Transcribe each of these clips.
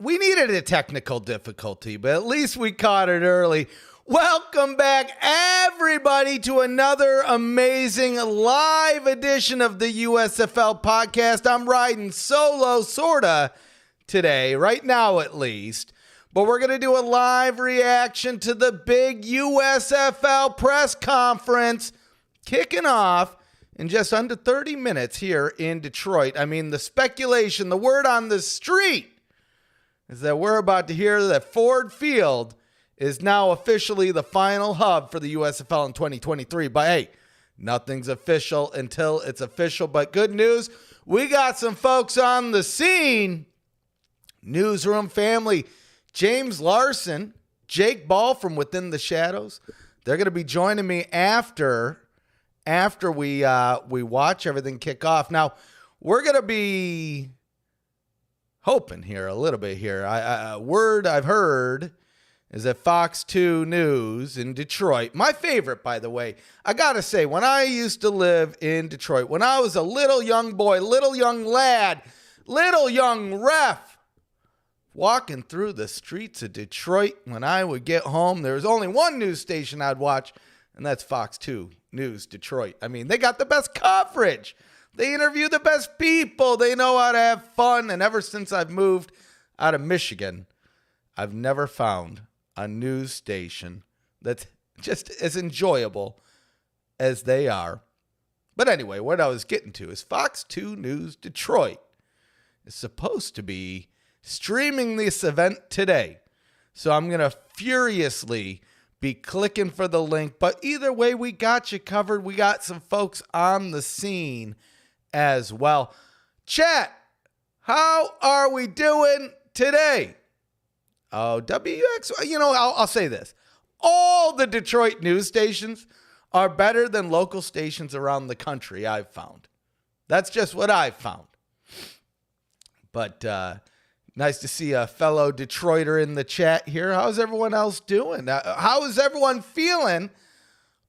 We needed a technical difficulty, but at least we caught it early. Welcome back, everybody, to another amazing live edition of the USFL podcast. I'm riding solo, sorta, today, right now at least. But we're going to do a live reaction to the big USFL Press Conference kicking off in just under 30 minutes here in Detroit. I mean, the speculation, the word on the street is that we're about to hear that Ford Field is now officially the final hub for the USFL in 2023. But hey, nothing's official until it's official. But good news, we got some folks on the scene. Newsroom family, James Larson, Jake Ball from Within the Shadows. They're going to be joining me after we watch everything kick off. Now, we're going to be hoping here a little bit here. Word I've heard is that Fox 2 News in Detroit, my favorite, by the way. I got to say, when I used to live in Detroit, when I was a little young boy, little young lad, little young ref, walking through the streets of Detroit, when I would get home, there was only one news station I'd watch, and that's Fox 2 News Detroit. I mean, they got the best coverage. They interview the best people. They know how to have fun. And ever since I've moved out of Michigan, I've never found a news station that's just as enjoyable as they are. But anyway, what I was getting to is Fox 2 News Detroit is supposed to be streaming this event today. So I'm going to furiously be clicking for the link. But either way, we got you covered. We got some folks on the scene as well. Chat, how are we doing today? Oh, WX, I'll say this. All the Detroit news stations are better than local stations around the country, I've found. That's just what I've found. But nice to see a fellow Detroiter in the chat here. How's everyone else doing? How is everyone feeling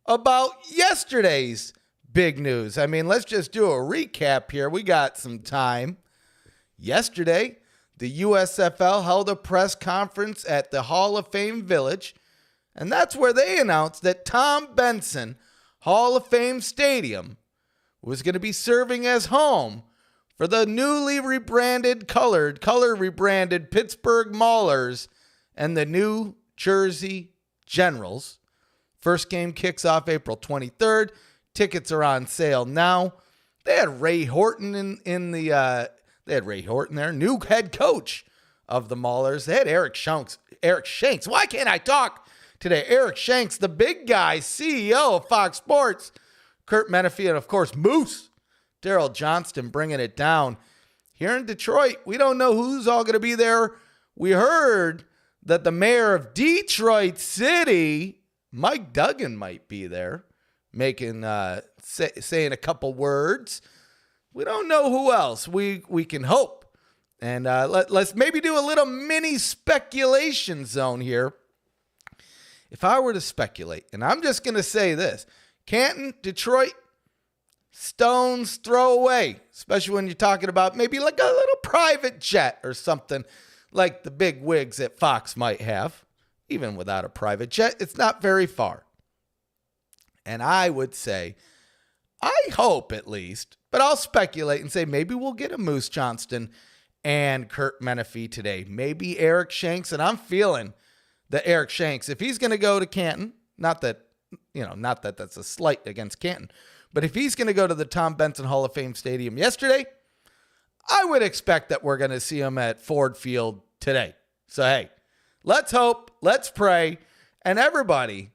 about yesterday's big news? I mean, let's just do a recap here. We got some time. Yesterday, the USFL held a press conference at the Hall of Fame Village, and that's where they announced that Tom Benson Hall of Fame Stadium was going to be serving as home for the newly rebranded, color rebranded Pittsburgh Maulers and the New Jersey Generals. First game kicks off April 23rd. Tickets are on sale now. They had Ray Horton they had Ray Horton there, new head coach of the Maulers. They had Eric Shanks. Why can't I talk today? Eric Shanks, the big guy, CEO of Fox Sports. Curt, Menefee, and of course, Moose. Daryl Johnston bringing it down. Here in Detroit, we don't know who's all going to be there. We heard that the mayor of Detroit City, Mike Duggan, might be there. making saying a couple words. We don't know who else. We can hope. And let's maybe do a little mini speculation zone here. If I were to speculate, and I'm just going to say this, Canton, Detroit, stones throw away, especially when you're talking about maybe like a little private jet or something like the big wigs at Fox might have. Even without a private jet, it's not very far. And I would say, I hope at least, but I'll speculate and say maybe we'll get a Moose Johnston and Curt Menefee today. Maybe Eric Shanks, and I'm feeling that Eric Shanks, if he's going to go to Canton, not that that's a slight against Canton, but if he's going to go to the Tom Benson Hall of Fame Stadium yesterday, I would expect that we're going to see him at Ford Field today. So, hey, let's hope, let's pray, and everybody,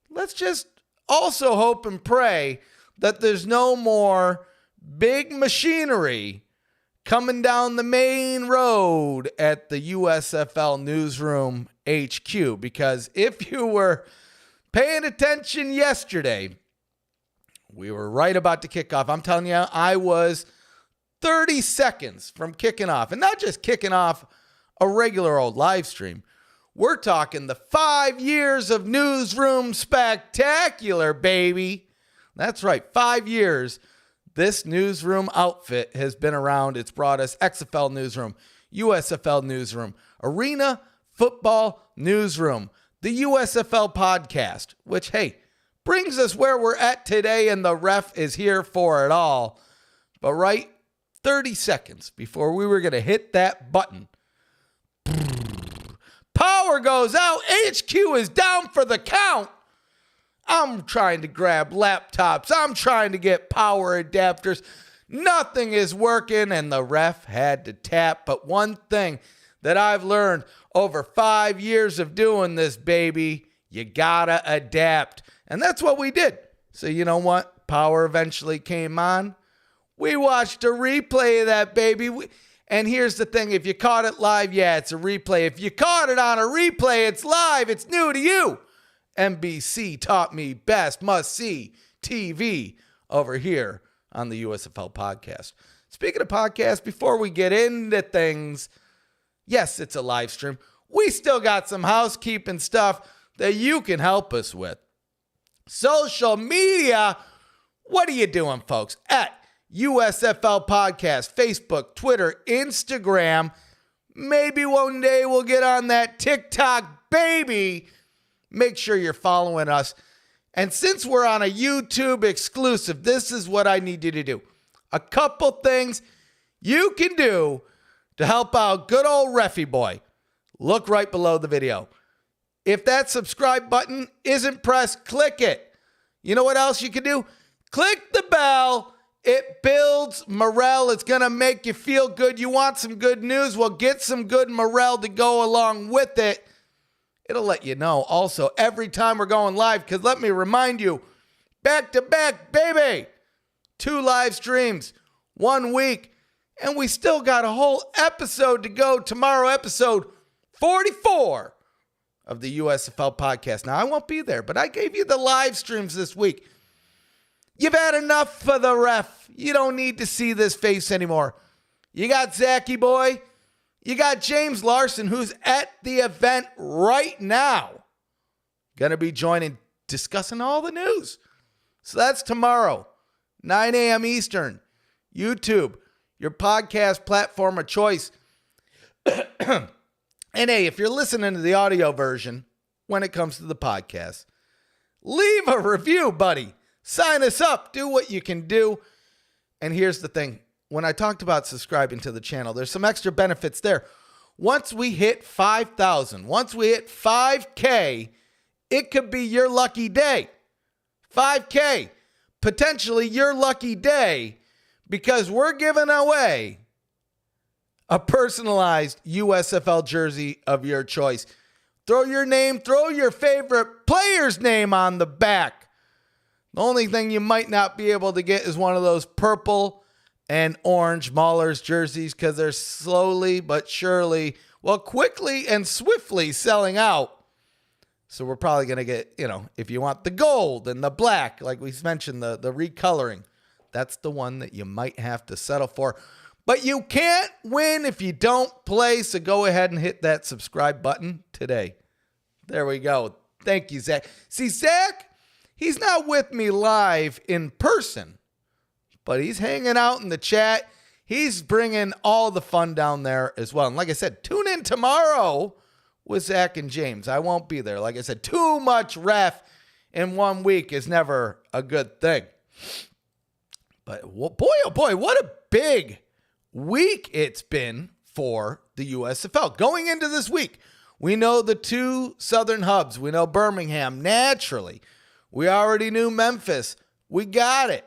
let's just also hope and pray that there's no more big machinery coming down the main road at the USFL Newsroom HQ. Because if you were paying attention yesterday, we were right about to kick off. I'm telling you, I was 30 seconds from kicking off. And not just kicking off a regular old live stream. We're talking the 5 years of Newsroom Spectacular, baby. That's right, 5 years. This newsroom outfit has been around. It's brought us XFL Newsroom, USFL Newsroom, Arena Football Newsroom, the USFL Podcast, which, hey, brings us where we're at today, and the ref is here for it all. But right 30 seconds before we were going to hit that button, power goes out. HQ is down for the count. I'm trying to grab laptops. I'm trying to get power adapters. Nothing is working, and the ref had to tap. But one thing that I've learned over 5 years of doing this, baby, you gotta adapt. And that's what we did. So you know what? Power eventually came on. We watched a replay of that, baby. And here's the thing. If you caught it live, yeah, it's a replay. If you caught it on a replay, it's live. It's new to you. NBC taught me best, must see TV over here on the USFL podcast. Speaking of podcasts, before we get into things, yes, it's a live stream. We still got some housekeeping stuff that you can help us with. Social media, what are you doing, folks? At USFL Podcast, Facebook, Twitter, Instagram. Maybe one day we'll get on that TikTok, baby. Make sure you're following us. And since we're on a YouTube exclusive, this is what I need you to do. A couple things you can do to help out good old Refy Boy. Look right below the video. If that subscribe button isn't pressed, click it. You know what else you can do? Click the bell. It builds morale. It's going to make you feel good. You want some good news? Well, get some good morale to go along with it. It'll let you know also every time we're going live, because let me remind you, back to back, baby. 2 live streams, 1 week, and we still got a whole episode to go. Tomorrow, episode 44 of the USFL podcast. Now, I won't be there, but I gave you the live streams this week. You've had enough for the ref. You don't need to see this face anymore. You got Zachy Boy. You got James Larson, who's at the event right now. Going to be joining, discussing all the news. So that's tomorrow, 9 a.m. Eastern. YouTube, your podcast platform of choice. And hey, if you're listening to the audio version, when it comes to the podcast, leave a review, buddy. Sign us up. Do what you can do. And here's the thing. When I talked about subscribing to the channel, there's some extra benefits there. Once we hit 5,000, once we hit 5K, it could be your lucky day. 5K, potentially your lucky day, because we're giving away a personalized USFL jersey of your choice. Throw your name, throw your favorite player's name on the back. The only thing you might not be able to get is one of those purple and orange Maulers jerseys, because they're slowly but surely, well, quickly and swiftly selling out. So we're probably going to get, if you want the gold and the black, like we mentioned, the recoloring, that's the one that you might have to settle for. But you can't win if you don't play, so go ahead and hit that subscribe button today. There we go. Thank you, Zach. See, Zach, he's not with me live in person, but he's hanging out in the chat. He's bringing all the fun down there as well. And like I said, tune in tomorrow with Zach and James. I won't be there. Like I said, too much ref in 1 week is never a good thing. But boy, oh boy, what a big week it's been for the USFL. Going into this week, we know the two Southern hubs. We know Birmingham, naturally. We already knew Memphis. We got it.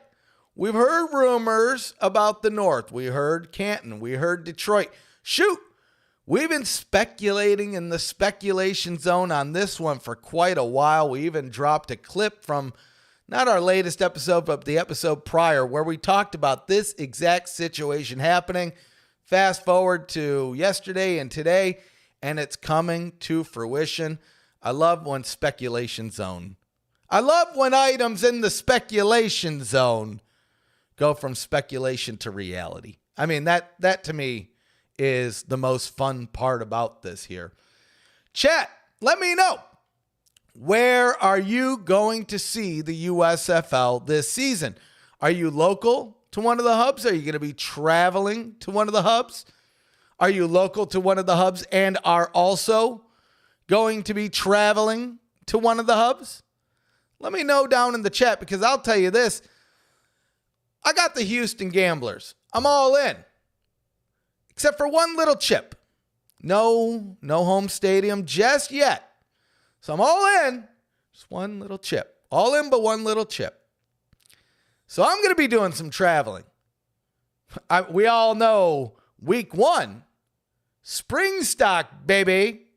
We've heard rumors about the North. We heard Canton. We heard Detroit. Shoot, we've been speculating in the speculation zone on this one for quite a while. We even dropped a clip from not our latest episode, but the episode prior, where we talked about this exact situation happening. Fast forward to yesterday and today, and it's coming to fruition. I love when I love when items in the speculation zone go from speculation to reality. I mean, that to me is the most fun part about this here. Chat, let me know. Where are you going to see the USFL this season? Are you local to one of the hubs? Are you going to be traveling to one of the hubs? Are you local to one of the hubs and are also going to be traveling to one of the hubs? Let me know down in the chat, because I'll tell you this. I got the Houston Gamblers. I'm all in. Except for one little chip. No home stadium just yet. So I'm all in. Just one little chip. All in but one little chip. So I'm going to be doing some traveling. We all know week 1, SpringStock, baby.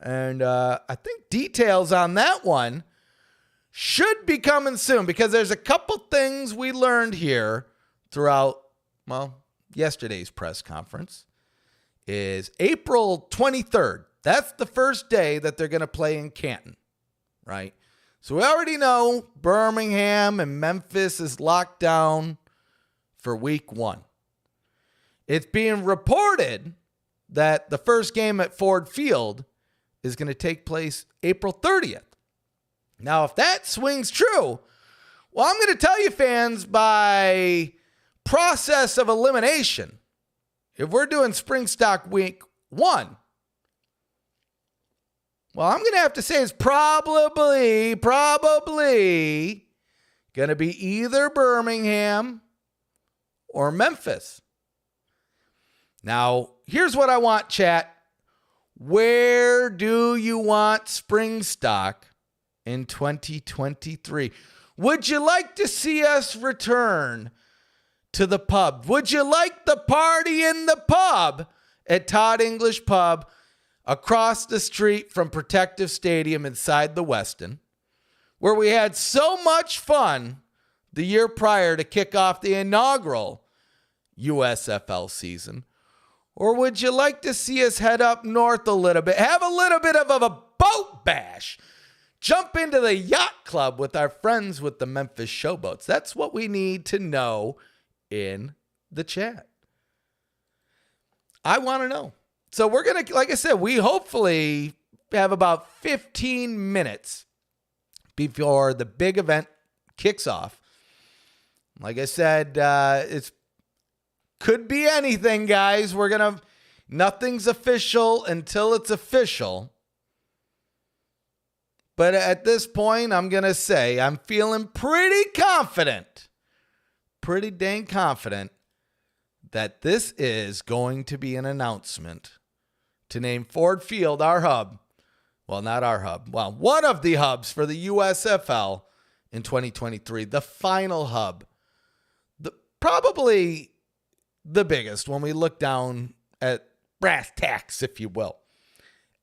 And I think details on that one should be coming soon, because there's a couple things we learned here throughout, yesterday's press conference. Is April 23rd. That's the first day that they're going to play in Canton, right? So we already know Birmingham and Memphis is locked down for week 1. It's being reported that the first game at Ford Field is going to take place April 30th. Now, if that swings true, well, I'm going to tell you, fans, by process of elimination, if we're doing SpringStock week 1, well, I'm going to have to say it's probably going to be either Birmingham or Memphis. Now, here's what I want, chat. Where do you want SpringStock in 2023? Would you like to see us return to the pub? Would you like the party in the pub at Todd English Pub across the street from Protective Stadium inside the Westin, where we had so much fun the year prior to kick off the inaugural USFL season? Or would you like to see us head up north a little bit, have a little bit of a boat bash, jump into the yacht club with our friends with the Memphis Showboats? That's what we need to know in the chat. I want to know. So we're going to, like I said, we hopefully have about 15 minutes before the big event kicks off. Like I said, it's could be anything, guys. Nothing's official until it's official. But at this point, I'm going to say I'm feeling pretty dang confident that this is going to be an announcement to name Ford Field our hub. Well, not our hub. Well, one of the hubs for the USFL in 2023. The final hub. Probably the biggest when we look down at brass tacks, if you will.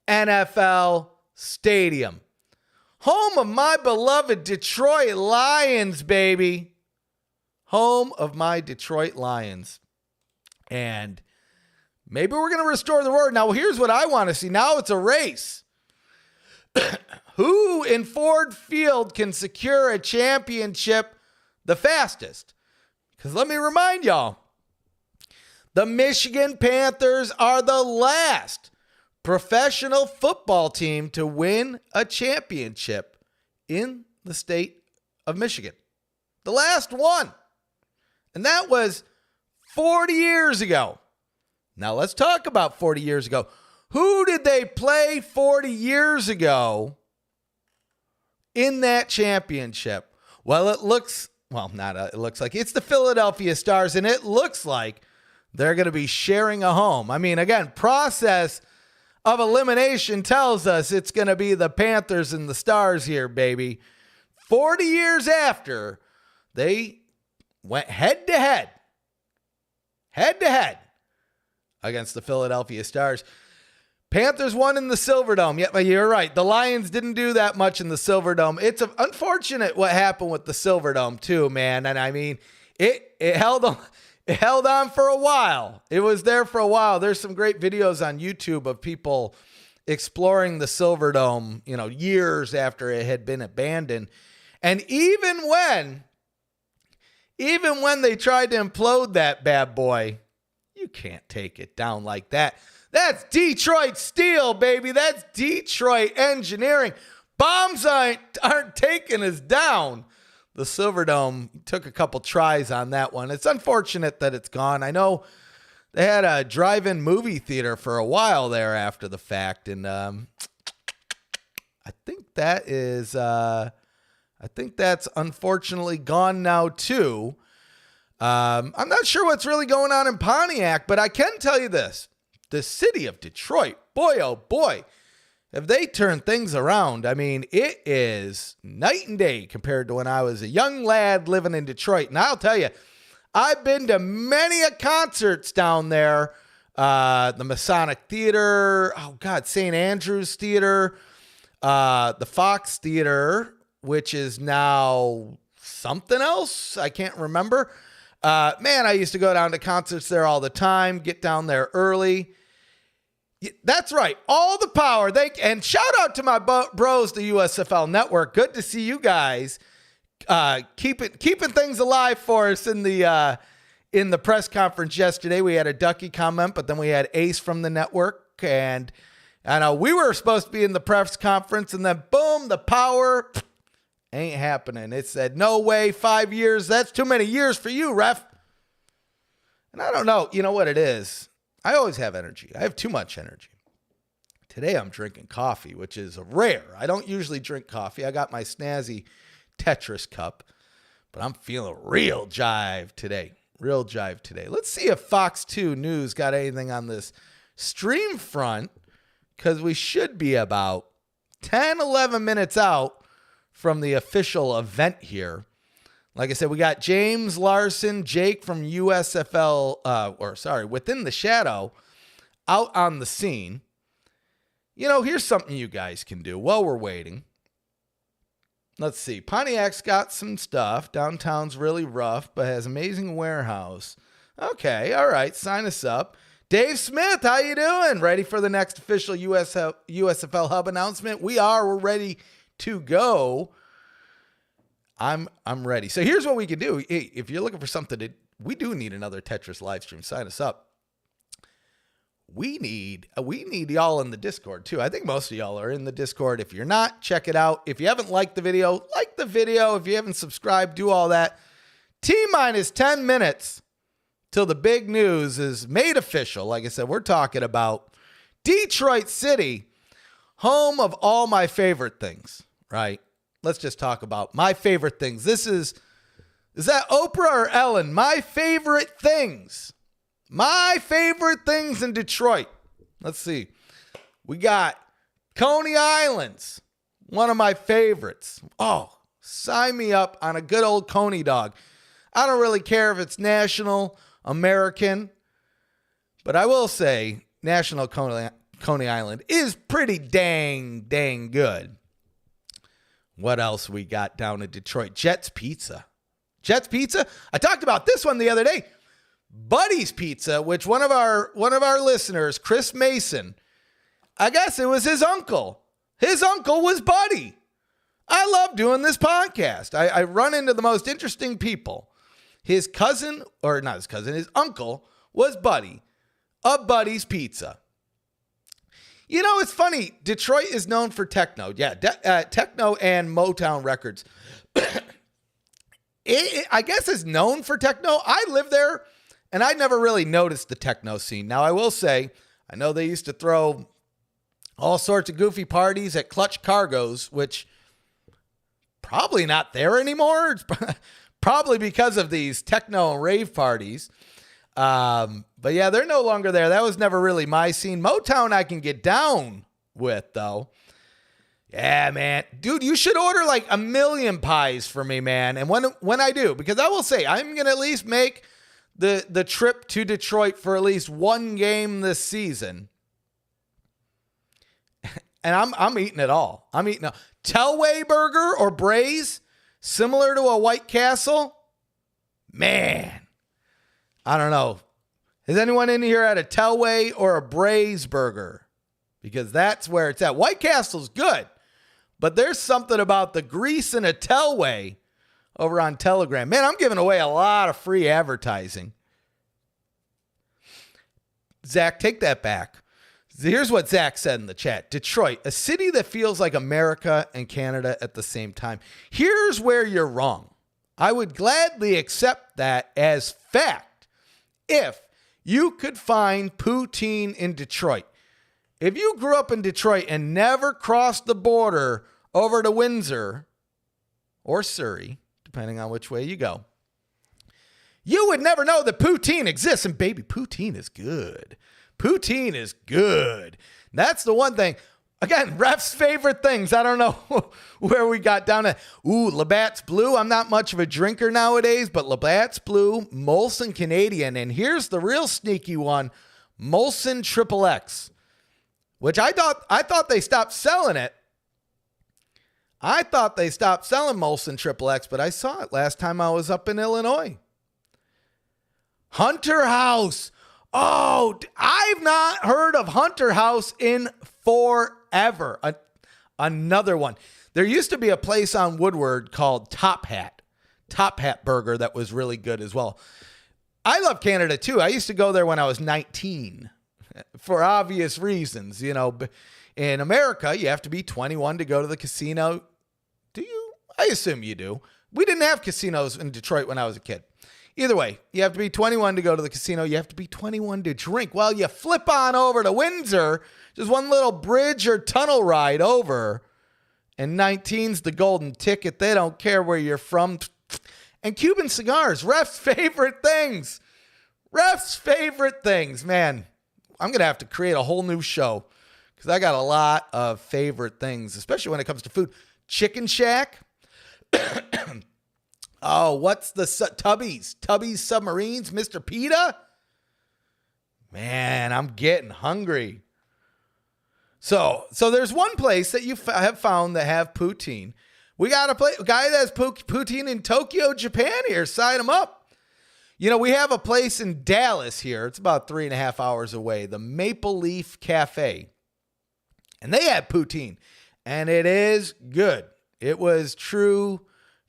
NFL Stadium. Home of my beloved Detroit Lions, baby. Home of my Detroit Lions. And maybe we're going to restore the roar. Now, here's what I want to see. Now it's a race. Who in Ford Field can secure a championship the fastest? Because let me remind y'all, the Michigan Panthers are the last professional football team to win a championship in the state of Michigan. The last one. And that was 40 years ago. Now let's talk about 40 years ago. Who did they play 40 years ago in that championship? Well, it looks like it's the Philadelphia Stars, and it looks like they're going to be sharing a home. I mean, again, process of elimination tells us it's going to be the Panthers and the Stars here, baby. 40 years after, they went head-to-head against the Philadelphia Stars. Panthers won in the Silverdome. Yeah, but you're right. The Lions didn't do that much in the Silverdome. It's unfortunate what happened with the Silverdome too, man. And I mean, it held on for a while. It was there for a while. There's some great videos on YouTube of people exploring the Silverdome, years after it had been abandoned. And even when they tried to implode that bad boy, you can't take it down like that. That's Detroit steel, baby. That's Detroit engineering. Bombs aren't taking us down. The Silverdome took a couple tries on that one. It's unfortunate that it's gone. I know they had a drive-in movie theater for a while there after the fact, and I think that's unfortunately gone now too. I'm not sure what's really going on in Pontiac, but I can tell you this. The city of Detroit, boy, oh boy, have they turned things around. I mean, it is night and day compared to when I was a young lad living in Detroit. And I'll tell you, I've been to many concerts down there. The Masonic Theater, St. Andrews Theater, the Fox Theater, which is now something else. I can't remember. Man, I used to go down to concerts there all the time, get down there early. That's right. All the power. And shout out to my bros, the USFL Network. Good to see you guys keeping things alive for us in the press conference yesterday. We had a Ducky comment, but then we had Ace from the network. And I know we were supposed to be in the press conference, and then boom, the power ain't happening. It said, no way, 5 years. That's too many years for you, ref. And I don't know. You know what it is? I always have energy. I have too much energy. Today I'm drinking coffee, which is rare. I don't usually drink coffee. I got my snazzy Tetris cup, but I'm feeling real jive today. Let's see if Fox 2 News got anything on this stream front, because we should be about 10, 11 minutes out from the official event here. Like I said, we got James Larson, Jake from USFL, Within the Shadow, out on the scene. Here's something you guys can do while we're waiting. Let's see. Pontiac's got some stuff. Downtown's really rough, but has amazing warehouse. Okay, all right. Sign us up. Dave Smith, how you doing? Ready for the next official USFL Hub announcement? We're ready to go. I'm ready. So here's what we can do. Hey, if you're looking for something we do need another Tetris live stream. Sign us up. We need y'all in the Discord too. I think most of y'all are in the Discord. If you're not, check it out. If you haven't liked the video, like the video. If you haven't subscribed, do all that. T-minus 10 minutes till the big news is made official. Like I said, we're talking about Detroit City, home of all my favorite things, right? Let's just talk about my favorite things. Is that Oprah or Ellen? My favorite things. My favorite things in Detroit. Let's see. We got Coney Islands, one of my favorites. Oh, sign me up on a good old Coney dog. I don't really care if it's national, American, but I will say National Coney Island is pretty dang good. What else we got down in Detroit? Jets Pizza. I talked about this one the other day. Buddy's Pizza, which one of our listeners, Chris Mason, I guess it was his uncle, His uncle was Buddy. I love doing this podcast. I run into the most interesting people. His cousin, or not his cousin, his uncle was Buddy of Buddy's Pizza. You know, it's funny. Detroit is known for techno. Yeah, techno and Motown records. I guess it's known for techno. I live there, and I never really noticed the techno scene. Now, I will say, I know they used to throw all sorts of goofy parties at Clutch Cargo's, which probably not there anymore. It's probably because of these techno and rave parties. But yeah, they're no longer there. That was never really my scene. Motown I can get down with, though. Yeah, man. Dude, you should order like 1,000,000 pies for me, man. And when I do, because I will say, I'm going to at least make the trip to Detroit for at least one game this season. And I'm eating it all. I'm eating a Telway burger or Braze, similar to a White Castle. Man, I don't know. Has anyone in here had a Telway or a Braze burger? Because that's where it's at. White Castle's good, but there's something about the grease in a Telway over on Telegram. Man, I'm giving away a lot of free advertising. Zach, take that back. Here's what Zach said in the chat. Detroit, a city that feels like America and Canada at the same time. Here's where you're wrong. I would gladly accept that as fact if you could find poutine in Detroit. If you grew up in Detroit and never crossed the border over to Windsor or Surrey, depending on which way you go, you would never know that poutine exists. And baby, poutine is good. Poutine is good. That's the one thing. Again, ref's favorite things. I don't know where we got down to. Ooh, Labatt's Blue. I'm not much of a drinker nowadays, but Labatt's Blue, Molson Canadian. And here's the real sneaky one, Molson Triple X, which I thought they stopped selling it. I thought they stopped selling Molson Triple X, but I saw it last time I was up in Illinois. Hunter House. Oh, I've not heard of Hunter House in forever. Another one. There used to be a place on Woodward called Top Hat Burger that was really good as well. I love Canada too. I used to go there when I was 19 for obvious reasons. You know, in America, you have to be 21 to go to the casino. Do you? I assume you do. We didn't have casinos in Detroit when I was a kid. Either way, you have to be 21 to go to the casino. You have to be 21 to drink. Well, you flip on over to Windsor, just one little bridge or tunnel ride over, and 19's the golden ticket. They don't care where you're from. And Cuban cigars, ref's favorite things. Ref's favorite things. Man, I'm going to have to create a whole new show because I got a lot of favorite things, especially when it comes to food. Chicken Shack. Oh, what's the Tubby's Submarines, Mr. Pita? Man, I'm getting hungry. So there's one place that you have found that have poutine. We got a guy that has poutine in Tokyo, Japan here. Sign him up. You know, we have a place in Dallas here. It's about 3.5 hours away. The Maple Leaf Cafe. And they have poutine. And it is good. It was true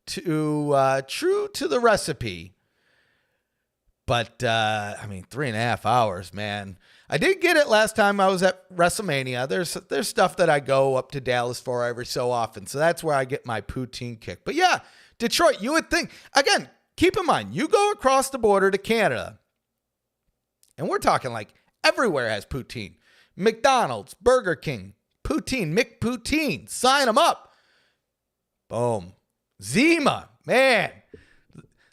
to the recipe, but 3.5 hours, man. I did get it last time I was at WrestleMania. There's stuff that I go up to Dallas for every so often, so that's where I get my poutine kick. But yeah, Detroit, you would think, again, keep in mind, you go across the border to Canada, and we're talking like everywhere has poutine. McDonald's, Burger King, poutine, McPoutine, sign them up. Boom. Zima, man,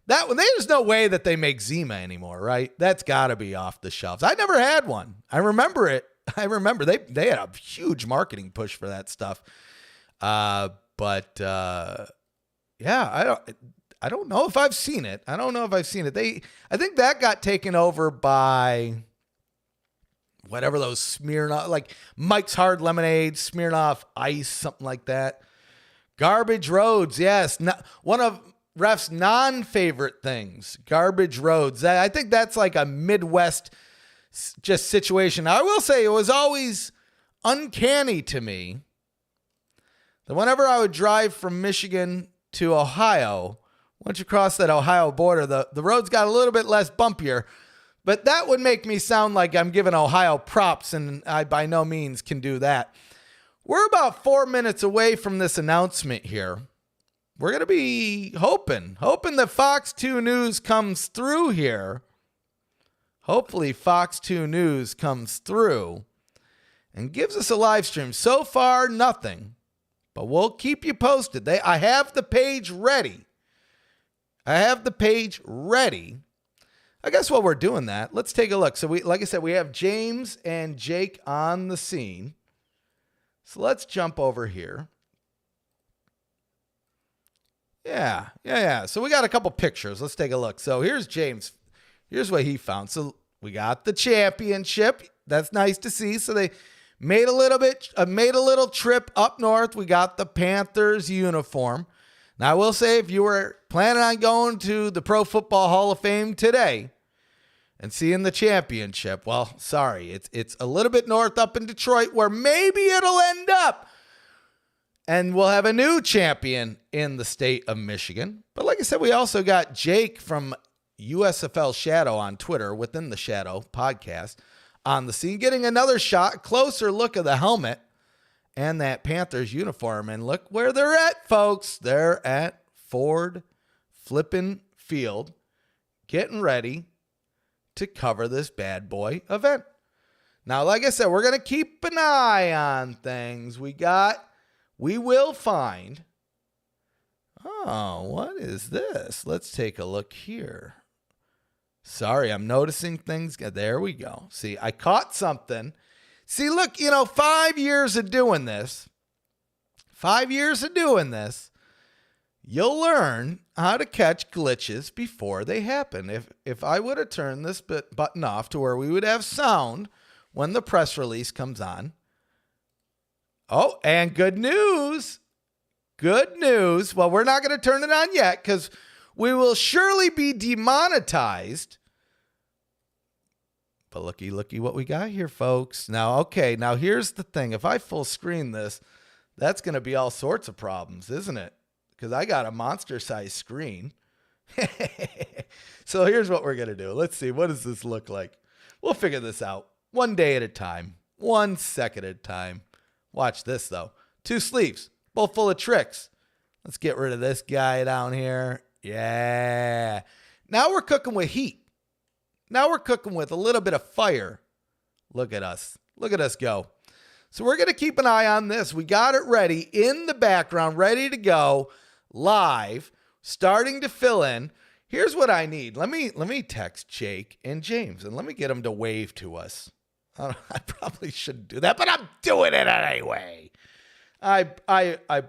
there's no way that they make Zima anymore, right? That's got to be off the shelves. I never had one. I remember it. I remember they had a huge marketing push for that stuff. Yeah, I don't know if I've seen it. I think that got taken over by whatever those Smirnoff, like Mike's Hard Lemonade, Smirnoff Ice, something like that. Garbage roads, yes. One of ref's non-favorite things, garbage roads. I think that's like a Midwest just situation. I will say it was always uncanny to me that whenever I would drive from Michigan to Ohio, once you cross that Ohio border, the roads got a little bit less bumpier. But that would make me sound like I'm giving Ohio props, and I by no means can do that. We're about 4 minutes away from this announcement here. We're going to be hoping that Fox 2 News comes through here. Hopefully Fox 2 News comes through and gives us a live stream. So far, nothing. But we'll keep you posted. I have the page ready. I guess while we're doing that, let's take a look. So like I said, we have James and Jake on the scene. So let's jump over here. Yeah. So we got a couple pictures. Let's take a look. So here's James. Here's what he found. So we got the championship. That's nice to see. So they made a little trip up north. We got the Panthers uniform. Now, I will say, if you were planning on going to the Pro Football Hall of Fame today and seeing the championship, well, sorry, it's a little bit north up in Detroit where maybe it'll end up. And we'll have a new champion in the state of Michigan. But like I said, we also got Jake from USFL Shadow on Twitter, Within the Shadow podcast, on the scene, getting another shot, closer look of the helmet and that Panthers uniform. And look where they're at, folks. They're at Ford Flippin' Field, getting ready to cover this bad boy event. Now, like I said, we're going to keep an eye on things. We will find. Oh, what is this? Let's take a look here. Sorry, I'm noticing things. There we go. See, I caught something. See, look, 5 years of doing this, you'll learn how to catch glitches before they happen. If I would have turned this button off to where we would have sound when the press release comes on. Oh, and good news. Well, we're not going to turn it on yet because we will surely be demonetized. But looky what we got here, folks. Now here's the thing. If I full screen this, that's going to be all sorts of problems, isn't it? Because I got a monster-sized screen. So here's what we're going to do. Let's see. What does this look like? We'll figure this out one day at a time, 1 second at a time. Watch this, though. 2 sleeves, both full of tricks. Let's get rid of this guy down here. Yeah. Now we're cooking with heat. Now we're cooking with a little bit of fire. Look at us. Look at us go. So we're going to keep an eye on this. We got it ready in the background, ready to go, live, starting to fill in. Here's what I need. Let me text Jake and James, and let me get them to wave to us. I probably shouldn't do that, but I'm doing it anyway. I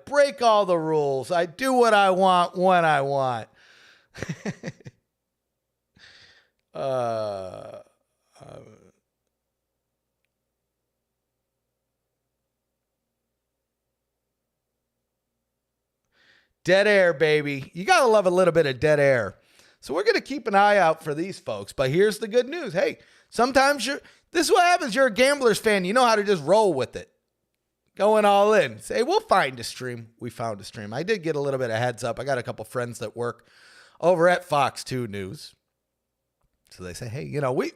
break all the rules. I do what I want when I want. Dead air, baby. You got to love a little bit of dead air. So we're going to keep an eye out for these folks. But here's the good news. Hey, sometimes this is what happens. You're a Gamblers fan. You know how to just roll with it. Going all in. Say, we'll find a stream. We found a stream. I did get a little bit of heads up. I got a couple friends that work over at Fox 2 News. So they say, hey,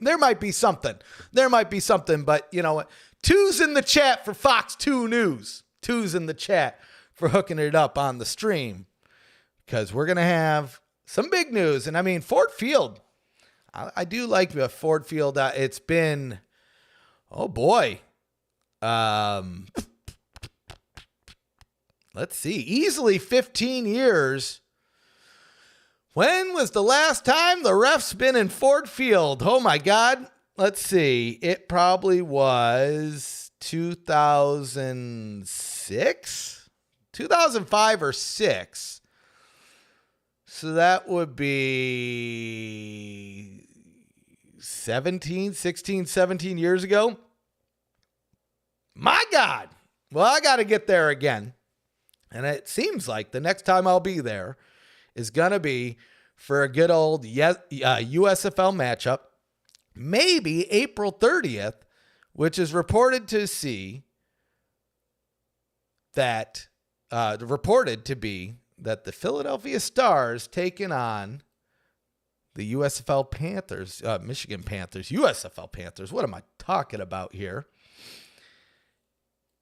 there might be something. There might be something, but you know what? 2's in the chat for Fox 2 News. 2's in the chat for hooking it up on the stream. Because we're going to have some big news. And I mean, Ford Field. I do like Ford Field. It's been, oh boy. Let's see. Easily 15 years. When was the last time the ref's been in Ford Field? Oh, my God. Let's see. It probably was 2006? 2005 or 6. So that would be 16, 17 years ago. My God. Well, I got to get there again. And it seems like the next time I'll be there is going to be for a good old USFL matchup, maybe April 30th, which is reported to see that reported to be that the Philadelphia Stars taking on the USFL Panthers, Michigan Panthers, USFL Panthers. What am I talking about here?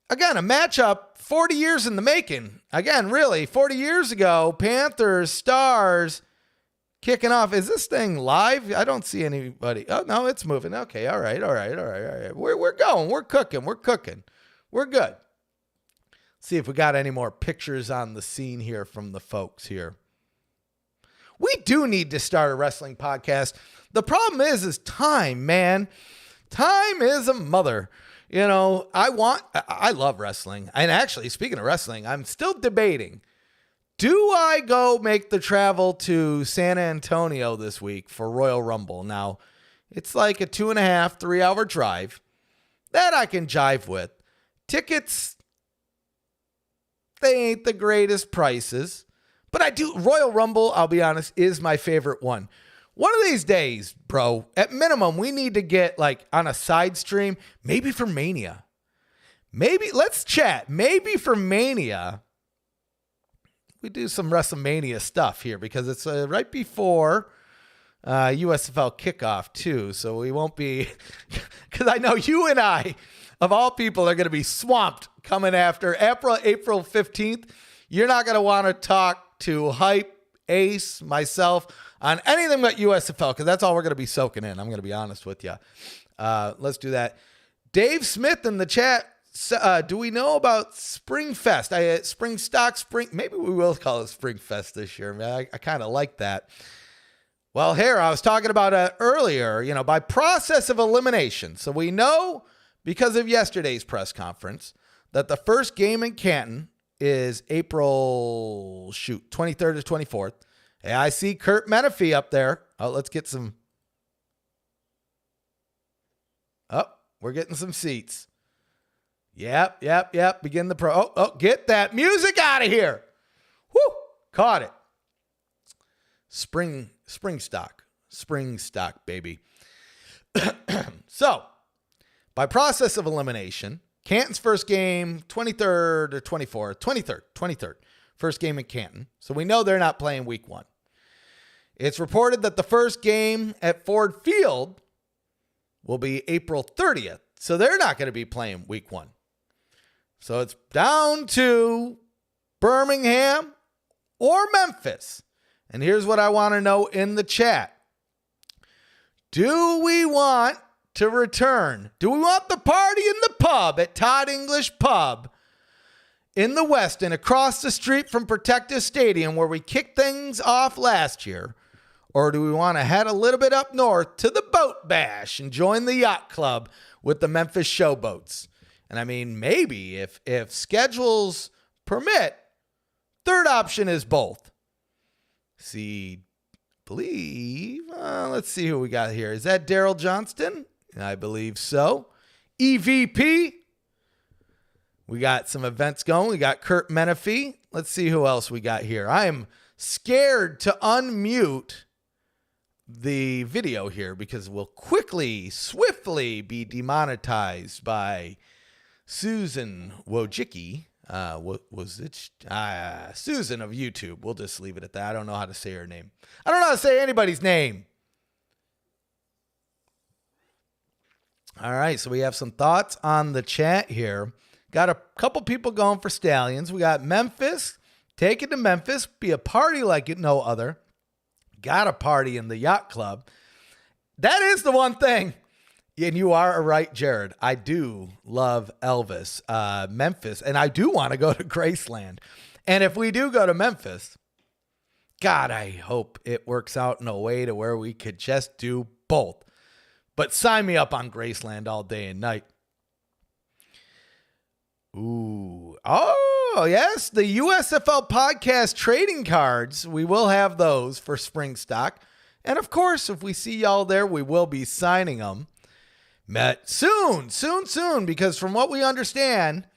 Again, a matchup 40 years in the making. Again, really, 40 years ago, Panthers, Stars kicking off. Is this thing live? I don't see anybody. Oh, no, it's moving. Okay, all right. We're going. We're cooking. We're good. See if we got any more pictures on the scene here from the folks here. We do need to start a wrestling podcast. The problem is time, man. Time is a mother. You know, I love wrestling. And actually, speaking of wrestling, I'm still debating. Do I go make the travel to San Antonio this week for Royal Rumble? Now, it's like a 2.5, 3 hour drive that I can jive with. Tickets, they ain't the greatest prices. But I do. Royal Rumble, I'll be honest, is my favorite one. One of these days, bro, at minimum, we need to get like on a side stream, maybe for Mania. Maybe, let's chat. Maybe for Mania, we do some WrestleMania stuff here because it's right before USFL kickoff too. So we won't be, because I know you and I, of all people, are going to be swamped coming after April 15th. You're not going to want to talk to Hype, Ace, myself, on anything but USFL, because that's all we're going to be soaking in. I'm going to be honest with you. Let's do that. Dave Smith in the chat. Do we know about SpringFest? SpringStock, maybe we will call it SpringFest this year, man. I kind of like that. Well, here, I was talking about earlier, by process of elimination. So we know, because of yesterday's press conference, that the first game in Canton is April, 23rd to 24th. Hey, I see Curt Menefee up there. Oh, let's get some. Oh, we're getting some seats. Yep. Begin the pro. Oh, get that music out of here. Whoo, caught it. SpringStock, baby. So, by process of elimination, Canton's first game, 23rd or 24th, 23rd. First game in Canton. So we know they're not playing week 1. It's reported that the first game at Ford Field will be April 30th. So they're not going to be playing week 1. So it's down to Birmingham or Memphis. And here's what I want to know in the chat. Do we want to return? Do we want the party in the pub at Todd English Pub in the West and across the street from Protective Stadium where we kicked things off last year? Or do we want to head a little bit up north to the Boat Bash and join the yacht club with the Memphis Showboats? And I mean, maybe if schedules permit, third option is both. Let's see who we got here. Is that Daryl Johnston? I believe so. EVP. We got some events going. We got Curt Menefee. Let's see who else we got here. I am scared to unmute the video here because we'll swiftly be demonetized by Susan Wojcicki. Susan of YouTube. We'll just leave it at that. I don't know how to say her name. I don't know how to say anybody's name. All right, so we have some thoughts on the chat here. Got a couple people going for Stallions. We got Memphis. Take it to Memphis. Be a party like it no other. Got a party in the yacht club. That is the one thing. And you are right, Jared. I do love Elvis, Memphis, and I do want to go to Graceland. And if we do go to Memphis, God, I hope it works out in a way to where we could just do both. But sign me up on Graceland all day and night. Ooh. Oh, yes. The USFL podcast trading cards. We will have those for SpringStock. And of course, if we see y'all there, we will be signing them. Met soon, because from what we understand,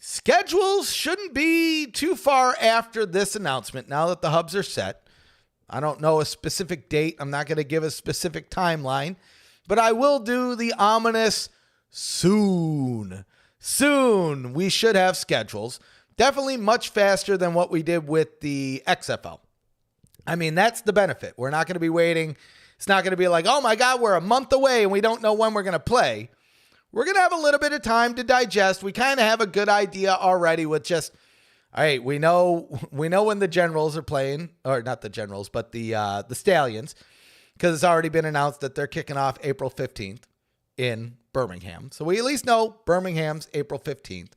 schedules shouldn't be too far after this announcement now that the hubs are set. I don't know a specific date. I'm not going to give a specific timeline, but I will do the ominous soon. Soon we should have schedules. Definitely much faster than what we did with the XFL. I mean, that's the benefit. We're not going to be waiting. It's not going to be like, oh my God, we're a month away and we don't know when we're going to play. We're going to have a little bit of time to digest. We kind of have a good idea already with just, all right, we know when the Generals are playing, or not the Generals, but the Stallions, because it's already been announced that they're kicking off April 15th in Birmingham. So we at least know Birmingham's April 15th.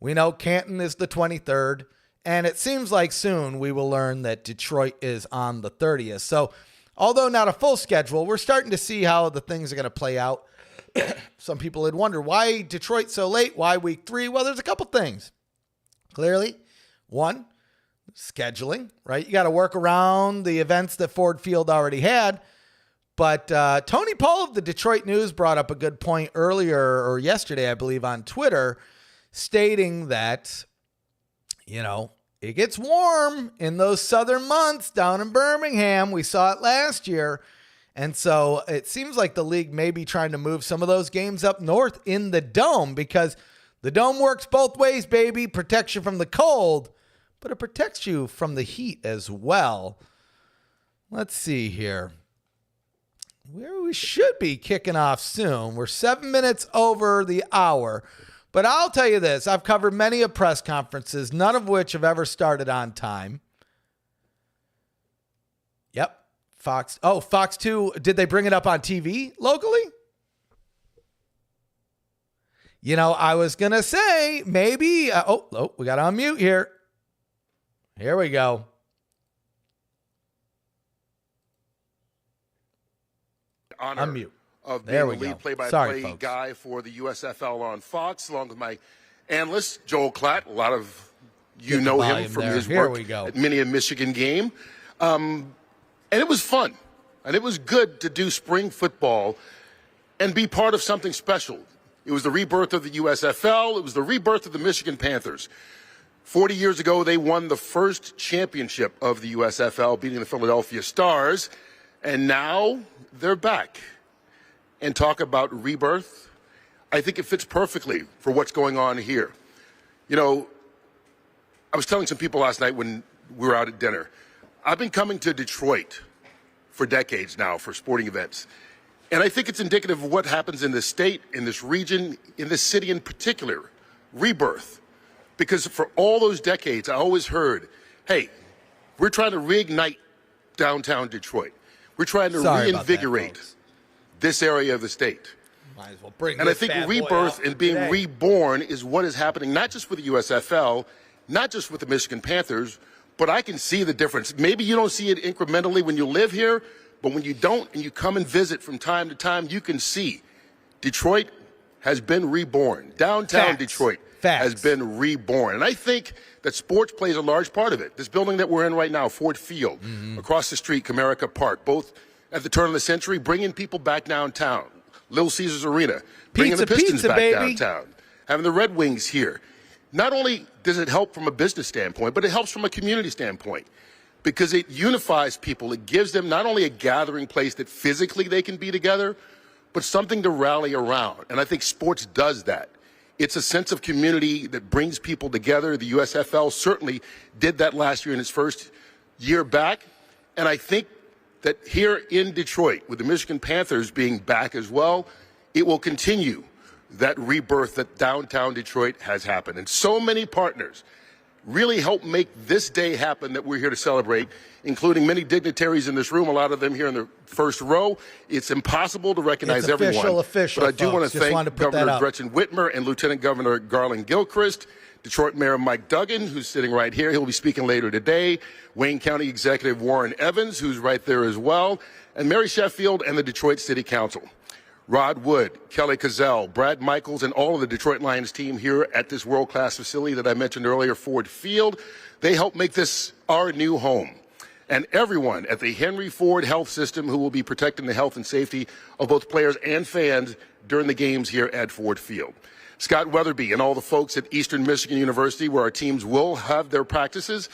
We know Canton is the 23rd, and it seems like soon we will learn that Detroit is on the 30th. So although not a full schedule, we're starting to see how the things are going to play out. Some people had wondered, why Detroit so late? Why week 3? Well, there's a couple things. Clearly, one, scheduling, right? You got to work around the events that Ford Field already had. But Tony Paul of the Detroit News brought up a good point earlier, or yesterday, I believe, on Twitter, stating that, it gets warm in those southern months down in Birmingham. We saw it last year. And so it seems like the league may be trying to move some of those games up north in the Dome, because the Dome works both ways, baby. Protects you from the cold, but it protects you from the heat as well. Let's see here. Where we should be kicking off soon. We're 7 minutes over the hour. But I'll tell you this, I've covered many of press conferences, none of which have ever started on time. Yep. Fox 2, did they bring it up on TV locally? I was going to say maybe, we got to unmute here. Here we go. Honor Unmute. Of being the lead play-by-play guy for the USFL on Fox, along with my analyst, Joel Klatt. A lot of you know him from his work at many a Michigan game. And it was fun. And it was good to do spring football and be part of something special. It was the rebirth of the USFL. It was the rebirth of the Michigan Panthers. 40 years ago, they won the first championship of the USFL, beating the Philadelphia Stars. And now they're back. And talk about rebirth, I think it fits perfectly for what's going on here. I was telling some people last night when we were out at dinner, I've been coming to Detroit for decades now for sporting events. And I think it's indicative of what happens in this state, in this region, in this city in particular, rebirth. Because for all those decades, I always heard, hey, we're trying to reignite downtown Detroit. We're trying to reinvigorate this area of the state. Might as well bring and I think rebirth and being reborn is what is happening, not just with the USFL, not just with the Michigan Panthers, but I can see the difference. Maybe you don't see it incrementally when you live here, but when you don't and you come and visit from time to time, you can see Detroit has been reborn. Downtown Detroit has been reborn. And I think that sports plays a large part of it. This building that we're in right now, Ford Field, across the street, Comerica Park, both at the turn of the century, bringing people back downtown. Little Caesars Arena, bringing the Pistons back downtown, having the Red Wings here. Not only does it help from a business standpoint, but it helps from a community standpoint because it unifies people. It gives them not only a gathering place that physically they can be together, but something to rally around. And I think sports does that. It's a sense of community that brings people together. The USFL certainly did that last year in its first year back. And I think that here in Detroit, with the Michigan Panthers being back as well, it will continue that rebirth that downtown Detroit has happened. And so many partners really help make this day happen that we're here to celebrate, including many dignitaries in this room, a lot of them here in the first row. It's impossible to recognize everyone. Official, but I do want to thank Governor Gretchen Whitmer and Lieutenant Governor Garland Gilchrist, Detroit Mayor Mike Duggan, who's sitting right here. He'll be speaking later today. Wayne County Executive Warren Evans, who's right there as well. And Mary Sheffield and the Detroit City Council. Rod Wood, Kelly Cazell, Brad Michaels, and all of the Detroit Lions team here at this world-class facility that I mentioned earlier, Ford Field. They help make this our new home. And everyone at the Henry Ford Health System who will be protecting the health and safety of both players and fans during the games here at Ford Field. Scott Weatherby and all the folks at Eastern Michigan University, where our teams will have their practices.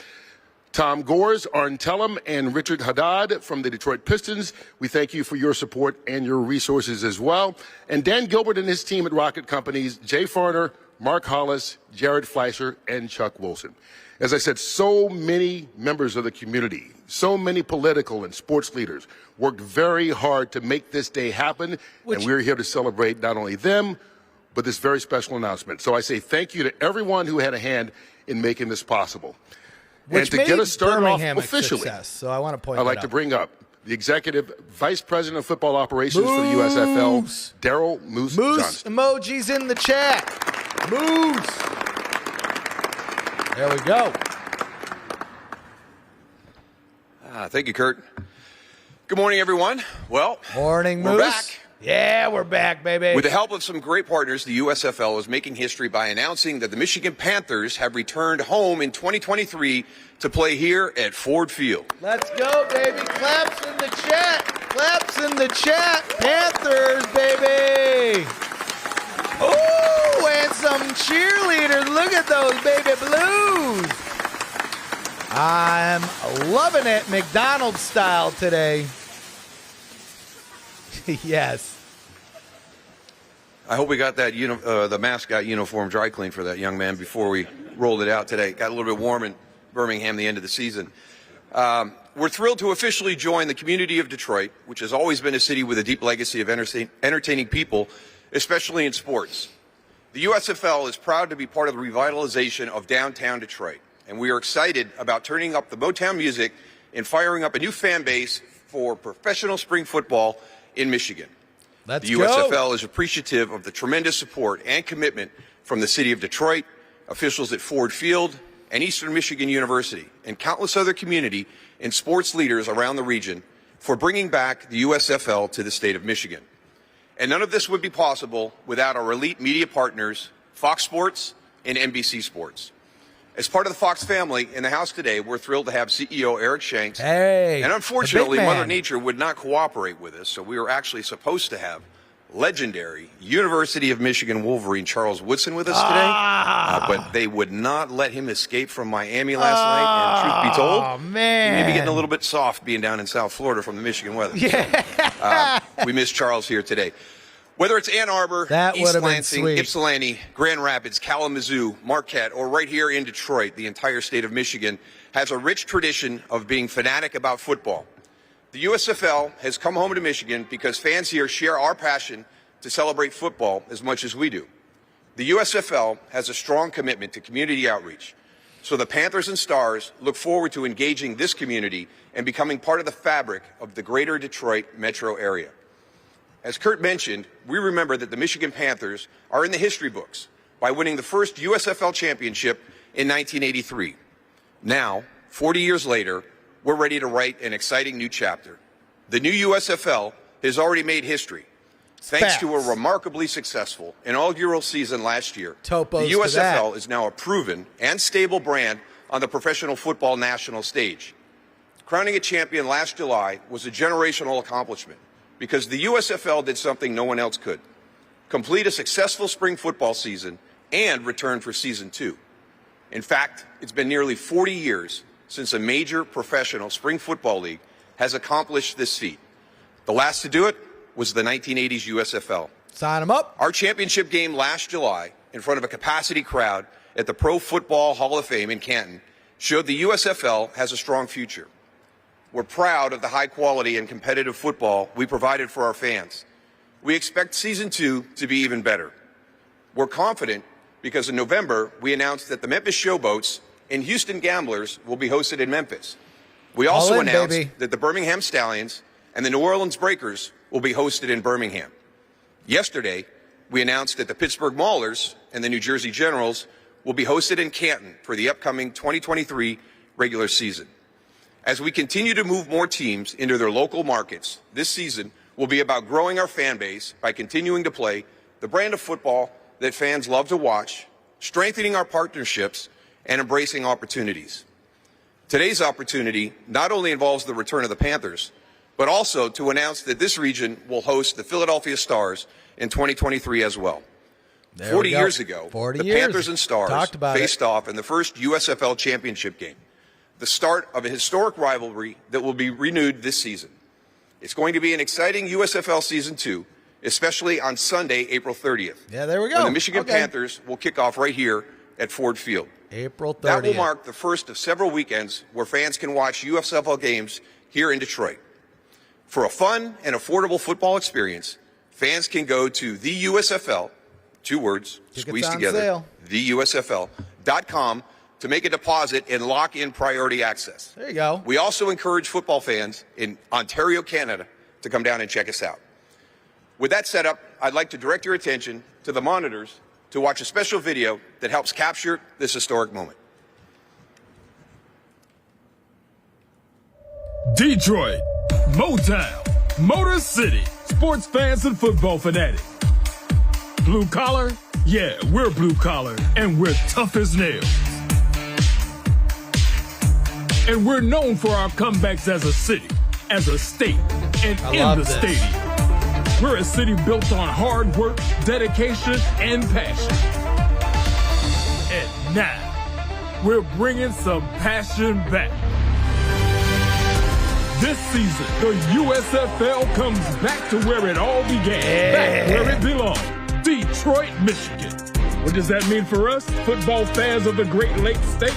Tom Gores, Arn Tellem, and Richard Haddad from the Detroit Pistons. We thank you for your support and your resources as well. And Dan Gilbert and his team at Rocket Companies, Jay Farner, Mark Hollis, Jared Fleischer, and Chuck Wilson. As I said, so many members of the community, so many political and sports leaders worked very hard to make this day happen, and we're here to celebrate not only them, but this very special announcement. So I say thank you to everyone who had a hand in making this possible. And to get us started off officially, so I want to point I'd like to bring up the Executive Vice President of Football Operations for the USFL, Daryl Moose Johnston. Emojis in the chat. Moose. There we go. Thank you, Curt. Good morning, everyone. Well, morning, Moose. We're back. Yeah, we're back, baby. With the help of some great partners, the USFL is making history by announcing that the Michigan Panthers have returned home in 2023 to play here at Ford Field. Let's go, baby. Claps in the chat. Claps in the chat. Panthers, baby. Ooh, and some cheerleaders. Look at those baby blues. I'm loving it McDonald's style today. Yes. I hope we got that the mascot uniform dry cleaned for that young man before we rolled it out today. It got a little bit warm in Birmingham the end of the season. We're thrilled to officially join the community of Detroit, which has always been a city with a deep legacy of entertaining people, especially in sports. The USFL is proud to be part of the revitalization of downtown Detroit, and we are excited about turning up the Motown music and firing up a new fan base for professional spring football in Michigan. The USFL is appreciative of the tremendous support and commitment from the city of Detroit, officials at Ford Field, and Eastern Michigan University, and countless other community and sports leaders around the region for bringing back the USFL to the state of Michigan. And none of this would be possible without our elite media partners, Fox Sports and NBC Sports. As part of the Fox family in the house today, we're thrilled to have CEO Eric Shanks. Hey, and unfortunately, Mother Nature would not cooperate with us, so we were actually supposed to have legendary University of Michigan Wolverine Charles Woodson with us today, but they would not let him escape from Miami last night, and truth be told, man, he may be getting a little bit soft being down in South Florida from the Michigan weather. Yeah. So, we miss Charles here today. Whether it's Ann Arbor, East Lansing, Ypsilanti, Grand Rapids, Kalamazoo, Marquette, or right here in Detroit, the entire state of Michigan has a rich tradition of being fanatic about football. The USFL has come home to Michigan because fans here share our passion to celebrate football as much as we do. The USFL has a strong commitment to community outreach, so the Panthers and Stars look forward to engaging this community and becoming part of the fabric of the greater Detroit metro area. As Curt mentioned, we remember that the Michigan Panthers are in the history books by winning the first USFL championship in 1983. Now, 40 years later, we're ready to write an exciting new chapter. The new USFL has already made history. Thanks to a remarkably successful inaugural season last year, the USFL is now a proven and stable brand on the professional football national stage. Crowning a champion last July was a generational accomplishment, because the USFL did something no one else could: complete a successful spring football season and return for season 2. In fact, it's been nearly 40 years since a major professional spring football league has accomplished this feat. The last to do it was the 1980s USFL. Sign them up. Our championship game last July, in front of a capacity crowd at the Pro Football Hall of Fame in Canton, showed the USFL has a strong future. We're proud of the high quality and competitive football we provided for our fans. We expect season 2 to be even better. We're confident because in November, we announced that the Memphis Showboats and Houston Gamblers will be hosted in Memphis. We also announced that the Birmingham Stallions and the New Orleans Breakers will be hosted in Birmingham. Yesterday, we announced that the Pittsburgh Maulers and the New Jersey Generals will be hosted in Canton for the upcoming 2023 regular season. As we continue to move more teams into their local markets, this season will be about growing our fan base by continuing to play the brand of football that fans love to watch, strengthening our partnerships, and embracing opportunities. Today's opportunity not only involves the return of the Panthers, but also to announce that this region will host the Philadelphia Stars in 2023 as well. 40 years ago, the Panthers and Stars faced off in the first USFL championship game. the start of a historic rivalry that will be renewed this season. It's going to be an exciting USFL Season 2, especially on Sunday, April 30th. Yeah, there we go. When the Michigan Panthers will kick off right here at Ford Field. April 30th. That will mark the first of several weekends where fans can watch USFL games here in Detroit. For a fun and affordable football experience, fans can go to the USFL, 2 words, squeezed together, theusfl.com to make a deposit and lock in priority access. There you go. We also encourage football fans in Ontario, Canada, to come down and check us out. With that setup, I'd like to direct your attention to the monitors to watch a special video that helps capture this historic moment. Detroit, Motown, Motor City, sports fans and football fanatics. Blue collar? Yeah, we're blue collar, and we're tough as nails. And we're known for our comebacks as a city, as a state, and in the stadium. We're a city built on hard work, dedication, and passion. And now, we're bringing some passion back. This season, the USFL comes back to where it all began, back where it belongs, Detroit, Michigan. What does that mean for us, football fans of the Great Lakes State?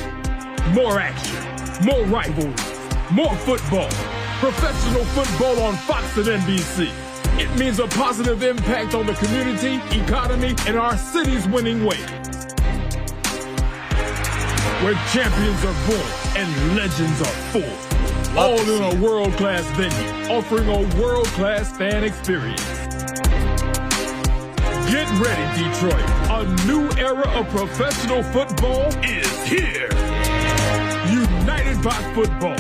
More action, more rivalries, more football, professional football on Fox and NBC. It means a positive impact on the community, economy, and our city's winning ways. Where champions are born and legends are formed. All in a world-class venue, offering a world-class fan experience. Get ready, Detroit. A new era of professional football is here. United by football.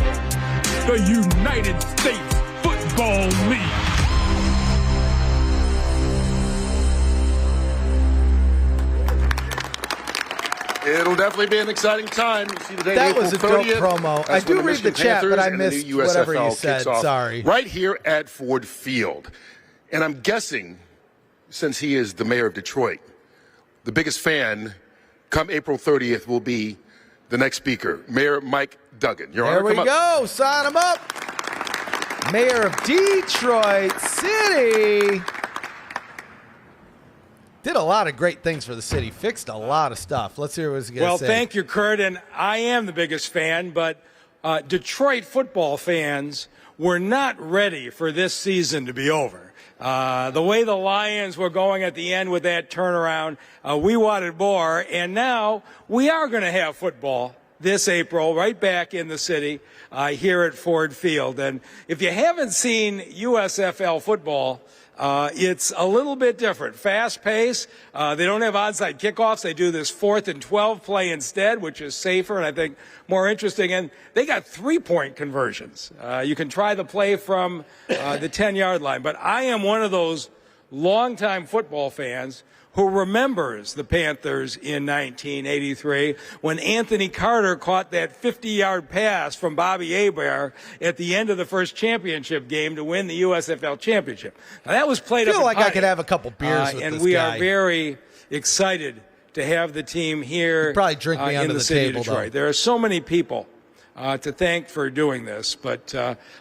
The United States Football League. It'll definitely be an exciting time. You see today, that April was a 30th, dope promo. I do read the chat, but I missed whatever you said. Sorry. Right here at Ford Field. And I'm guessing, since he is the mayor of Detroit, the biggest fan come April 30th will be the next speaker, Mayor Mike Duggan. Your Honor, there we go. Sign him up. Mayor of Detroit City. Did a lot of great things for the city. Fixed a lot of stuff. Let's hear what he's going to say. Well, thank you, Curt. And I am the biggest fan, but Detroit football fans were not ready for this season to be over. The way the Lions were going at the end with that turnaround, we wanted more. And now we are going to have football this April right back in the city here at Ford Field. And if you haven't seen USFL football, it's a little bit different. Fast pace. They don't have onside kickoffs. They do this 4th and 12 play instead, which is safer and I think more interesting. And they got 3-point conversions. You can try the play from the 10-yard line. But I am one of those longtime football fans who remembers the Panthers in 1983 when Anthony Carter caught that 50-yard pass from Bobby Hebert at the end of the first championship game to win the USFL championship. Now, that was played up in like Pine. I could have a couple beers with and this we guy. are very excited to have the team here probably drink me in under the the city table, of Detroit. though. There are so many people to thank for doing this, but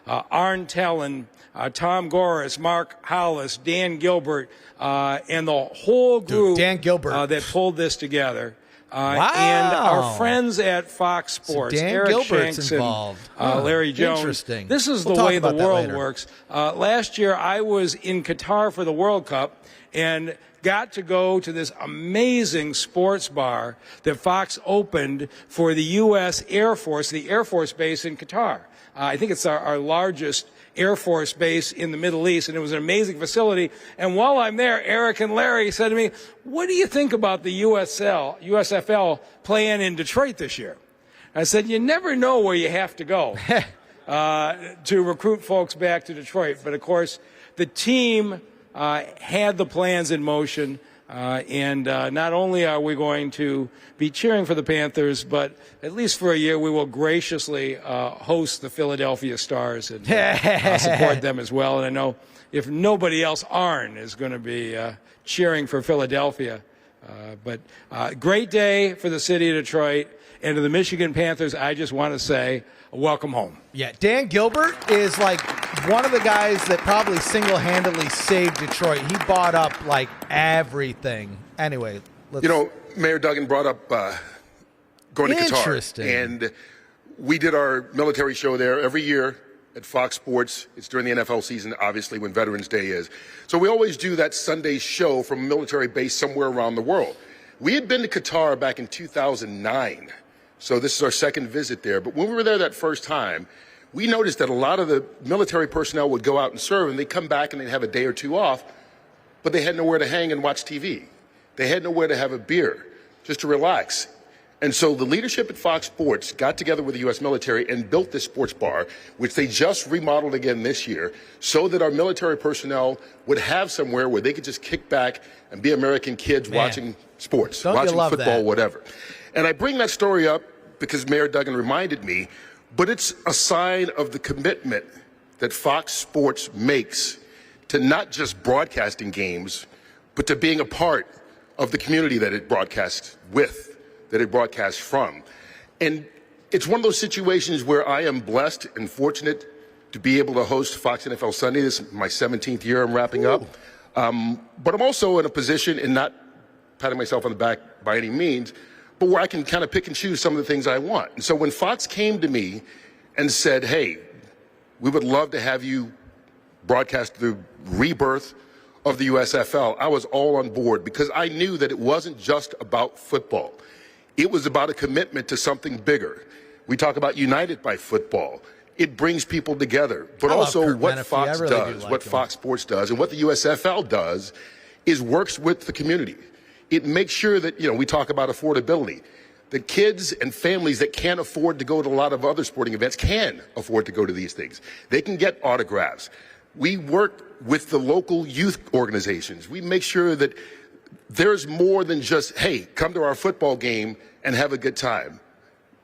Arn Tellen, Tom Goris, Mark Hollis, Dan Gilbert, and the whole group Dan Gilbert. that pulled this together. Wow. And our friends at Fox Sports, Dan Eric Gilbert's Shanks involved. and Larry Jones. Interesting. This is We'll the talk way the about that world later. works. Last year, I was in Qatar for the World Cup and got to go to this amazing sports bar that Fox opened for the U.S. Air Force, the Air Force Base in Qatar. I think it's our largest Air Force base in the Middle East, and it was an amazing facility. And while I'm there, Eric and Larry said to me, what do you think about the USFL playing in Detroit this year? I said, you never know where you have to go to recruit folks back to Detroit. But, of course, the team had the plans in motion, and not only are we going to be cheering for the Panthers, but at least for a year we will graciously host the Philadelphia Stars and support them as well. And I know if nobody else, Arn is going to be cheering for Philadelphia. But great day for the city of Detroit. And to the Michigan Panthers, I just want to say, welcome home. Yeah, Dan Gilbert is like one of the guys that probably single-handedly saved Detroit. He bought up like everything. Anyway, Mayor Duggan brought up going to Qatar. Interesting. And we did our military show there every year at Fox Sports. It's during the NFL season, obviously, when Veterans Day is. So we always do that Sunday show from a military base somewhere around the world. We had been to Qatar back in 2009. So this is our second visit there. But when we were there that first time, we noticed that a lot of the military personnel would go out and serve, and they'd come back and they'd have a day or two off, but they had nowhere to hang and watch TV. They had nowhere to have a beer, just to relax. And so the leadership at Fox Sports got together with the U.S. military and built this sports bar, which they just remodeled again this year, so that our military personnel would have somewhere where they could just kick back and be American kids watching sports, watching football, whatever. And I bring that story up because Mayor Duggan reminded me, but it's a sign of the commitment that Fox Sports makes to not just broadcasting games, but to being a part of the community that it broadcasts with, that it broadcasts from. And it's one of those situations where I am blessed and fortunate to be able to host Fox NFL Sunday. This is my 17th year I'm wrapping up. But I'm also in a position, and not patting myself on the back by any means, but where I can kind of pick and choose some of the things I want. And so when Fox came to me and said, hey, we would love to have you broadcast the rebirth of the USFL, I was all on board because I knew that it wasn't just about football. It was about a commitment to something bigger. We talk about United by Football. It brings people together. But also what Menefee. Fox does, what Fox Sports does, and what the USFL does is works with the community. It makes sure that, we talk about affordability. The kids and families that can't afford to go to a lot of other sporting events can afford to go to these things. They can get autographs. We work with the local youth organizations. We make sure that there's more than just, hey, come to our football game and have a good time.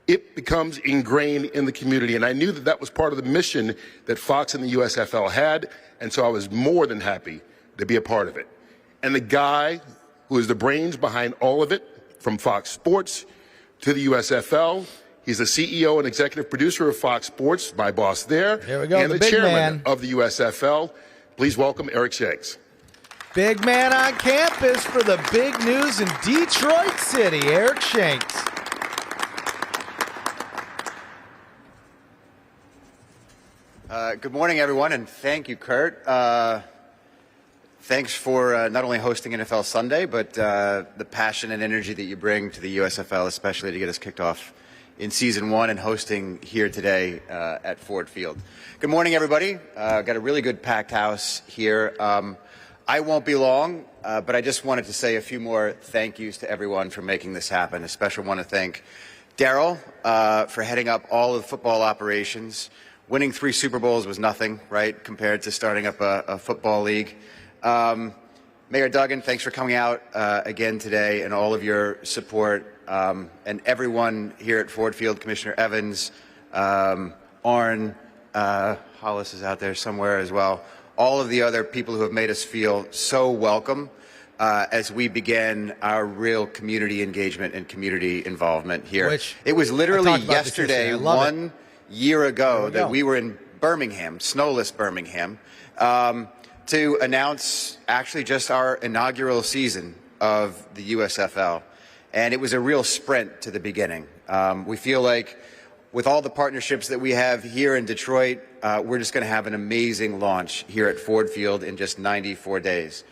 It becomes ingrained in the community. And I knew that that was part of the mission that Fox and the USFL had. And so I was more than happy to be a part of it. And the guy who is the brains behind all of it, from Fox Sports to the USFL, he's the CEO and executive producer of Fox Sports, my boss there. Here we go, and the chairman of the USFL. Please welcome Eric Shanks. Big man on campus for the big news in Detroit City, Eric Shanks. Good morning, everyone, and thank you, Curt. Thanks for not only hosting NFL Sunday, but the passion and energy that you bring to the USFL, especially to get us kicked off in Season 1 and hosting here today at Ford Field. Good morning, everybody. Got a really good packed house here. I won't be long, but I just wanted to say a few more thank yous to everyone for making this happen. Especially want to thank Daryl for heading up all of the football operations. Winning 3 Super Bowls was nothing, right, compared to starting up a football league. Mayor Duggan, thanks for coming out again today and all of your support. And everyone here at Ford Field, Commissioner Evans, Arn, Hollis is out there somewhere as well. All of the other people who have made us feel so welcome as we begin our real community engagement and community involvement here. It was literally yesterday, 1 year ago, that we were in Birmingham, snowless Birmingham, to announce actually just our inaugural season of the USFL. And it was a real sprint to the beginning. We feel like with all the partnerships that we have here in Detroit, we're just going to have an amazing launch here at Ford Field in just 94 days.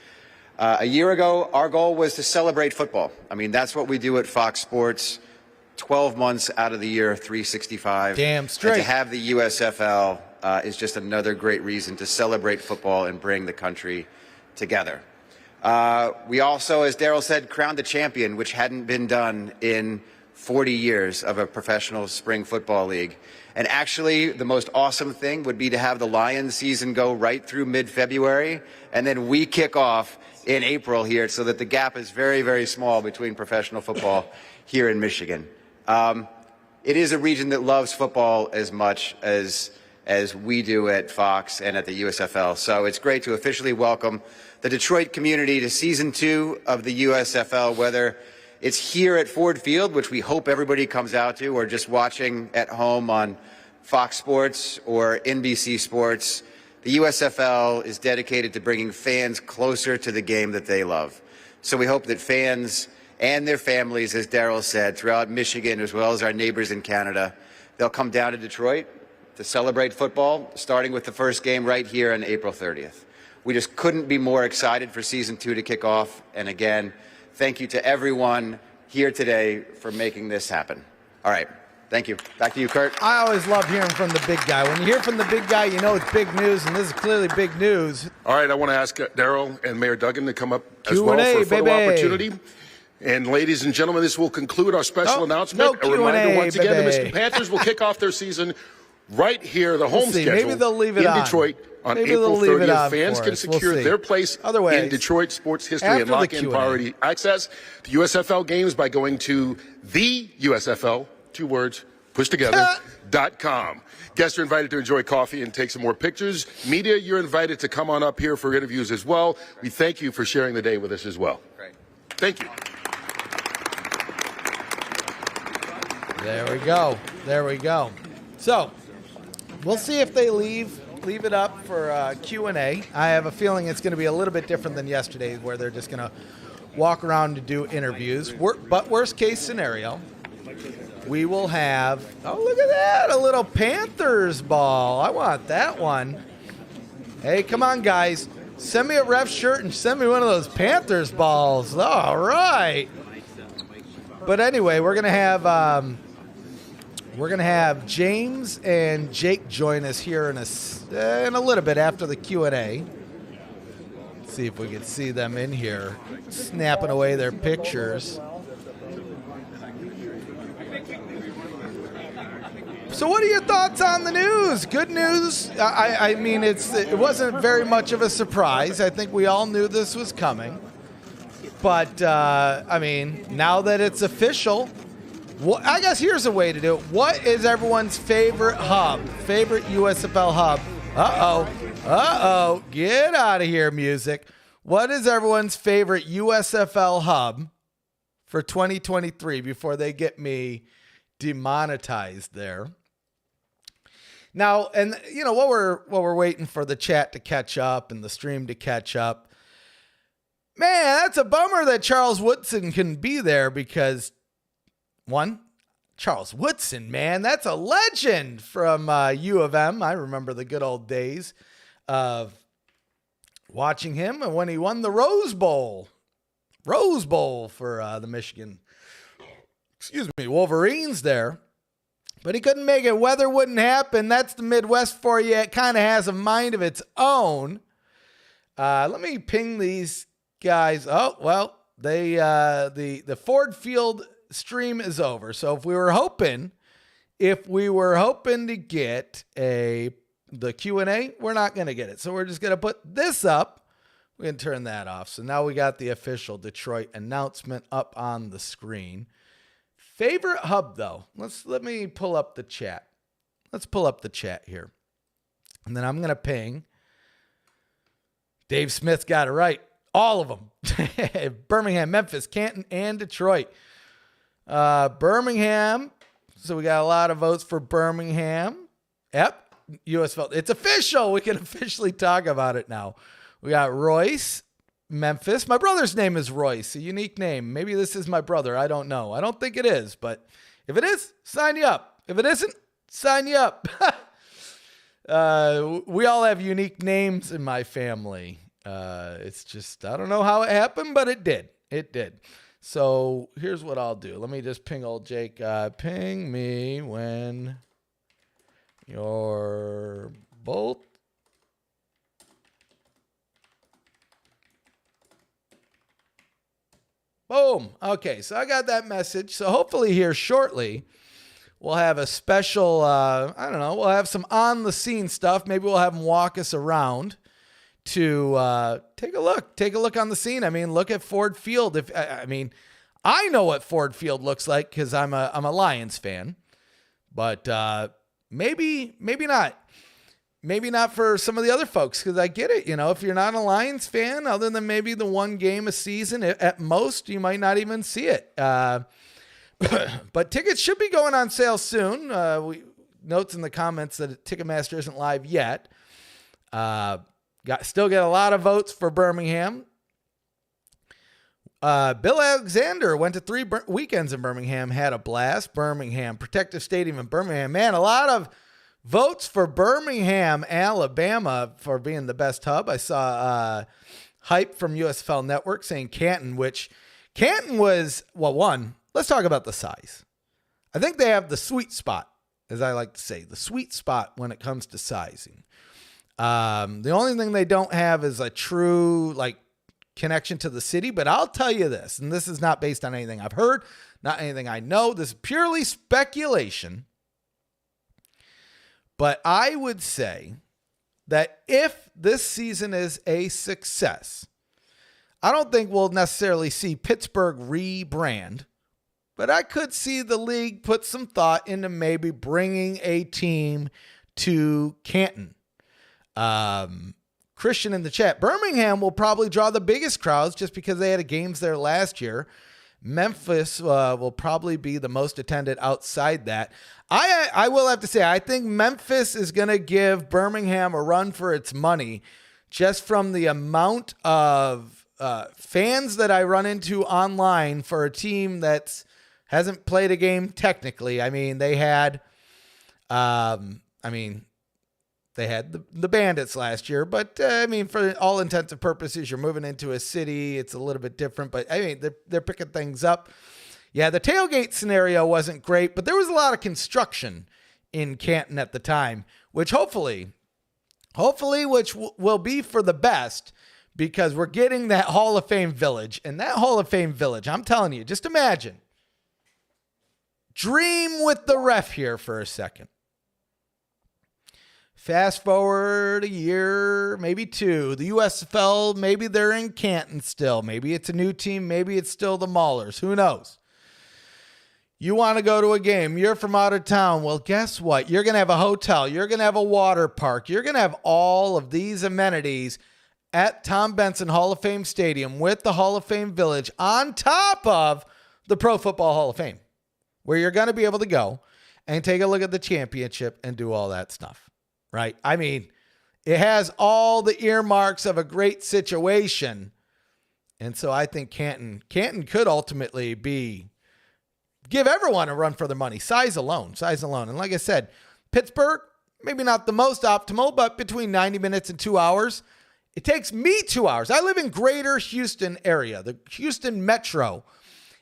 A year ago, our goal was to celebrate football. I mean, that's what we do at Fox Sports, 12 months out of the year, 365. Damn straight. And to have the USFL is just another great reason to celebrate football and bring the country together. We also, as Daryl said, crowned a champion, which hadn't been done in 40 years of a professional spring football league. And actually, the most awesome thing would be to have the Lions season go right through mid-February, and then we kick off in April here, so that the gap is very, very small between professional football here in Michigan. It is a region that loves football as much as we do at Fox and at the USFL. So it's great to officially welcome the Detroit community to Season 2 of the USFL, whether it's here at Ford Field, which we hope everybody comes out to, or just watching at home on Fox Sports or NBC Sports. The USFL is dedicated to bringing fans closer to the game that they love. So we hope that fans and their families, as Daryl said, throughout Michigan, as well as our neighbors in Canada, they'll come down to Detroit to celebrate football, starting with the first game right here on April 30th. We just couldn't be more excited for Season 2 to kick off. And again, thank you to everyone here today for making this happen. All right. Thank you. Back to you, Curt. I always love hearing from the big guy. When you hear from the big guy, you know it's big news, and this is clearly big news. All right, I want to ask Daryl and Mayor Duggan to come up as Q&A, well for a photo baby. opportunity. And ladies and gentlemen, this will conclude our special announcement. No a reminder once again, baby. the Michigan Panthers will kick off their season right here, the home schedule Maybe they'll leave it in on. Detroit on Maybe April they'll leave it 30th. on Fans for can us. We'll secure see. their place Otherwise, in Detroit sports history after and the lock in Q&A. priority access to USFL games by going to the USFL, 2 words, pushed together, .com. Guests are invited to enjoy coffee and take some more pictures. Media, you're invited to come on up here for interviews as well. We thank you for sharing the day with us as well. Great. Thank you. There we go. There we go. So, we'll see if they leave it up for Q&A. I have a feeling it's going to be a little bit different than yesterday, where they're just going to walk around to do interviews. But worst case scenario, we will have, oh, look at that, a little Panthers ball. I want that one. Hey, come on, guys. Send me a ref shirt and send me one of those Panthers balls. All right. But anyway, we're gonna have James and Jake join us here in a little bit after the Q&A. See if we can see them in here, snapping away their pictures. So what are your thoughts on the news? Good news. I mean, it wasn't very much of a surprise. I think we all knew this was coming. But, I mean, now that it's official, I guess here's a way to do it. What is everyone's favorite hub, favorite USFL hub? Uh-oh. Get out of here, music. What is everyone's favorite USFL hub for 2023 before they get me demonetized there? Now, and you know, while we're waiting for the chat to catch up and the stream to catch up, man, that's a bummer that Charles Woodson couldn't be there because, one, Charles Woodson, man, that's a legend from U of M. I remember the good old days of watching him and when he won the Rose Bowl for the Michigan, Wolverines there. But he couldn't make it. Weather wouldn't happen. That's the Midwest for you. It kind of has a mind of its own. Let me ping these guys. Oh, well, the Ford Field stream is over. So if we were hoping to get the Q&A, we're not going to get it. So we're just going to put this up. We can turn that off. So now we got the official Detroit announcement up on the screen. Favorite hub, though. Let me pull up the chat. Let's pull up the chat here. And then I'm going to ping. Dave Smith's got it right. All of them. Birmingham, Memphis, Canton, and Detroit. Birmingham. So we got a lot of votes for Birmingham. Yep. USFL. It's official. We can officially talk about it now. We got Royce. Memphis. My brother's name is Royce, a unique name. Maybe this is my brother. I don't know. I don't think it is, but if it is, sign you up. If it isn't, sign you up. We all have unique names in my family. It's just, I don't know how it happened, but it did. It did. So here's what I'll do. Let me just ping old Jake. Ping me when you're both. Boom. Okay, so I got that message. So hopefully here shortly, we'll have a special, we'll have some on-the-scene stuff. Maybe we'll have them walk us around to take a look on the scene. I mean, look at Ford Field. I know what Ford Field looks like because I'm a Lions fan, but maybe not. maybe not for some of the other folks, because I get it. If you're not a Lions fan, other than maybe the one game a season, at most, you might not even see it. But tickets should be going on sale soon. Notes in the comments that Ticketmaster isn't live yet. Still get a lot of votes for Birmingham. Bill Alexander went to 3 weekends in Birmingham, had a blast. Birmingham, Protective Stadium in Birmingham. Man, a lot of votes for Birmingham, Alabama for being the best hub. I saw hype from USFL Network saying Canton, which Canton was, one, let's talk about the size. I think they have the sweet spot, as I like to say, the sweet spot when it comes to sizing. The only thing they don't have is a true, connection to the city, but I'll tell you this, and this is not based on anything I've heard, not anything I know. This is purely speculation. But I would say that if this season is a success, I don't think we'll necessarily see Pittsburgh rebrand, but I could see the league put some thought into maybe bringing a team to Canton. Christian in the chat, Birmingham will probably draw the biggest crowds just because they had games there last year. Memphis will probably be the most attended outside that. I will have to say, I think Memphis is going to give Birmingham a run for its money just from the amount of fans that I run into online for a team that hasn't played a game technically. I mean, they had the Bandits last year, but for all intents and purposes, you're moving into a city. It's a little bit different, but they're picking things up. Yeah, the tailgate scenario wasn't great, but there was a lot of construction in Canton at the time, which hopefully will be for the best, because we're getting that Hall of Fame village. And that Hall of Fame village, I'm telling you, just imagine. Dream with the ref here for a second. Fast forward a year, maybe 2. The USFL, maybe they're in Canton still. Maybe it's a new team. Maybe it's still the Maulers. Who knows? You want to go to a game. You're from out of town. Well, guess what? You're going to have a hotel. You're going to have a water park. You're going to have all of these amenities at Tom Benson Hall of Fame Stadium with the Hall of Fame Village on top of the Pro Football Hall of Fame, where you're going to be able to go and take a look at the championship and do all that stuff. Right? It has all the earmarks of a great situation. And so I think Canton could ultimately give everyone a run for their money. Size alone. And like I said, Pittsburgh, maybe not the most optimal, but between 90 minutes and 2 hours. It takes me 2 hours. I live in greater Houston area, the Houston metro,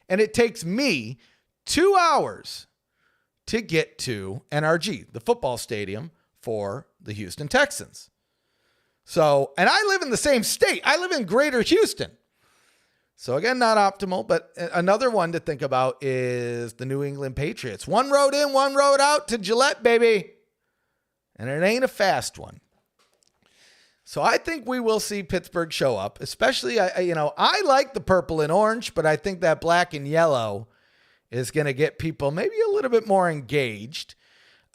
and it takes me 2 hours to get to NRG, the football stadium for the Houston Texans. So, and I live in the same state. I live in greater Houston. So again, not optimal, but another one to think about is the New England Patriots. One road in, one road out to Gillette, baby. And it ain't a fast one. So I think we will see Pittsburgh show up, especially, I like the purple and orange, but I think that black and yellow is going to get people maybe a little bit more engaged.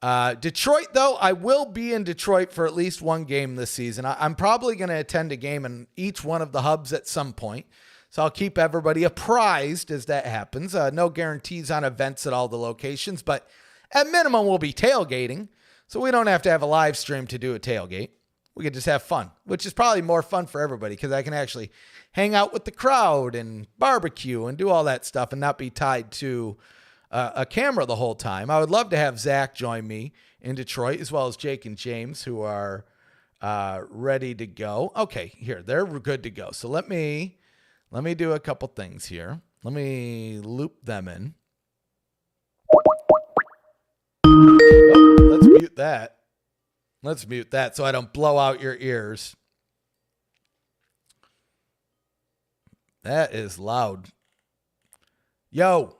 Detroit, though, I will be in Detroit for at least one game this season. I'm probably going to attend a game in each one of the hubs at some point. So I'll keep everybody apprised as that happens. No guarantees on events at all the locations, but at minimum, we'll be tailgating. So we don't have to have a live stream to do a tailgate. We could just have fun, which is probably more fun for everybody because I can actually hang out with the crowd and barbecue and do all that stuff and not be tied to a camera the whole time. I would love to have Zach join me in Detroit, as well as Jake and James, who are ready to go. Okay, here, they're good to go. So let me do a couple things here. Let me loop them in. Oh, let's mute that. Let's mute that so I don't blow out your ears. That is loud. Yo.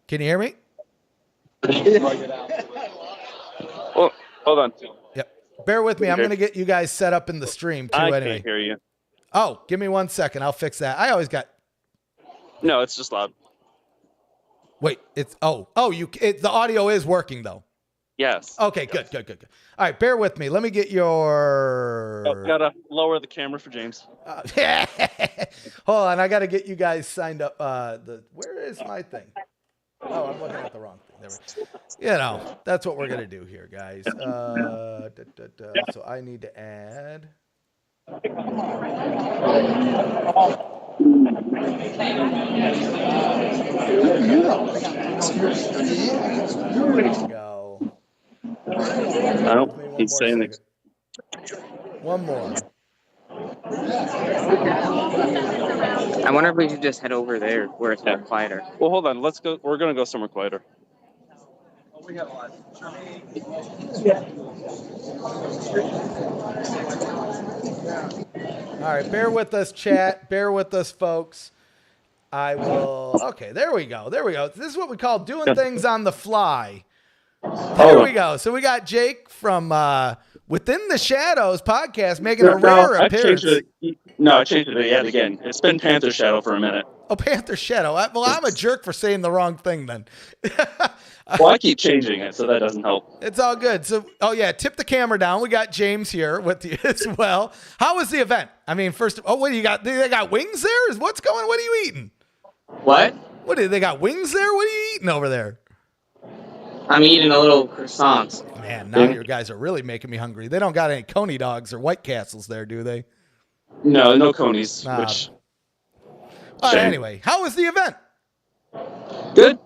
Can you hear me? Oh, hold on. Yep. Bear with me. I'm going to get you guys set up in the stream too. I anyway. can't hear you. Oh, give me 1 second. I'll fix that. I always got. No, it's just loud. Wait, it's the audio is working though. Yes. Okay, good. All right, bear with me. Let me get your... Gotta lower the camera for James. Hold on, I gotta get you guys signed up. Where is my thing? Oh, I'm looking at the wrong thing. There we go. That's what we're gonna do here, guys. So I need to add... There we go. Oh, he's saying it. One more. I wonder if we should just head over there where it's more quieter. Well, hold on. Let's go. We're gonna go somewhere quieter. All right, bear with us, chat. Bear with us, folks. I will. Okay, there we go. This is what we call doing things on the fly. There we go. So we got Jake from Within the Shadows podcast making a rare appearance. I changed it yet again. It's been Panther Shadow for a minute. Oh, Panther Shadow. I'm a jerk for saying the wrong thing then. Well, I keep changing it, so that doesn't help. It's all good. So, tip the camera down. We got James here with you as well. How was the event? I mean, what do you got? They got wings there? What are you eating? What? They got wings there? What are you eating over there? I'm eating a little croissant. Man, now your guys are really making me hungry. They don't got any Coney dogs or White Castles there, do they? No Conies. Anyway, how was the event? Good.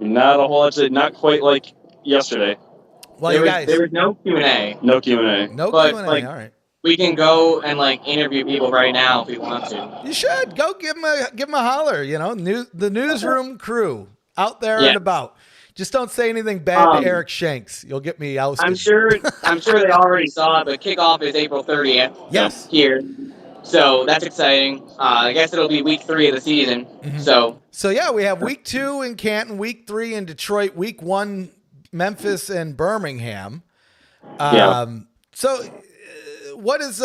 Not a whole lot. Not quite like yesterday. Well, there was no Q&A. No Q&A. No But, Q&A. like, all right. We can go and interview people right now if we want to. You should go give them a holler. The newsroom crew out there and about. Just don't say anything bad to Eric Shanks. You'll get me ousted. I'm sure they already saw it, but kickoff is April 30th. Yes. Here. So that's exciting. I guess it'll be week 3 of the season. Mm-hmm. So yeah, we have week 2 in Canton, week 3 in Detroit, week 1 Memphis and Birmingham. So what is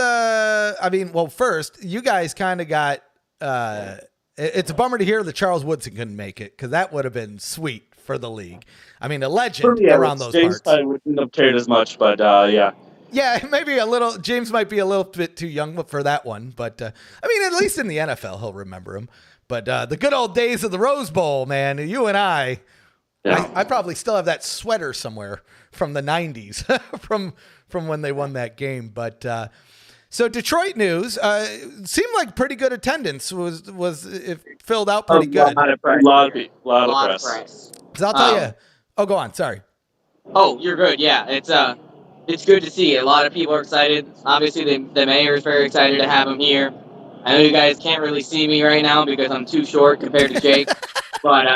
first, you guys kind of got it's a bummer to hear that Charles Woodson couldn't make it, because that would have been sweet for the league. I mean, a legend around those James parts. I wouldn't have cared as much, but yeah. Yeah, maybe a little. James might be a little bit too young for that one, but at least in the NFL, he'll remember him. But the good old days of the Rose Bowl, man. You and I probably still have that sweater somewhere from the '90s, from when they won that game. But so Detroit news seemed like pretty good attendance. Was it filled out pretty good? A lot of press. Because I'll tell you. Oh, go on. Sorry. Oh, you're good. Yeah, it's good to see. A lot of people are excited. Obviously, the mayor is very excited to have him here. I know you guys can't really see me right now because I'm too short compared to Jake. But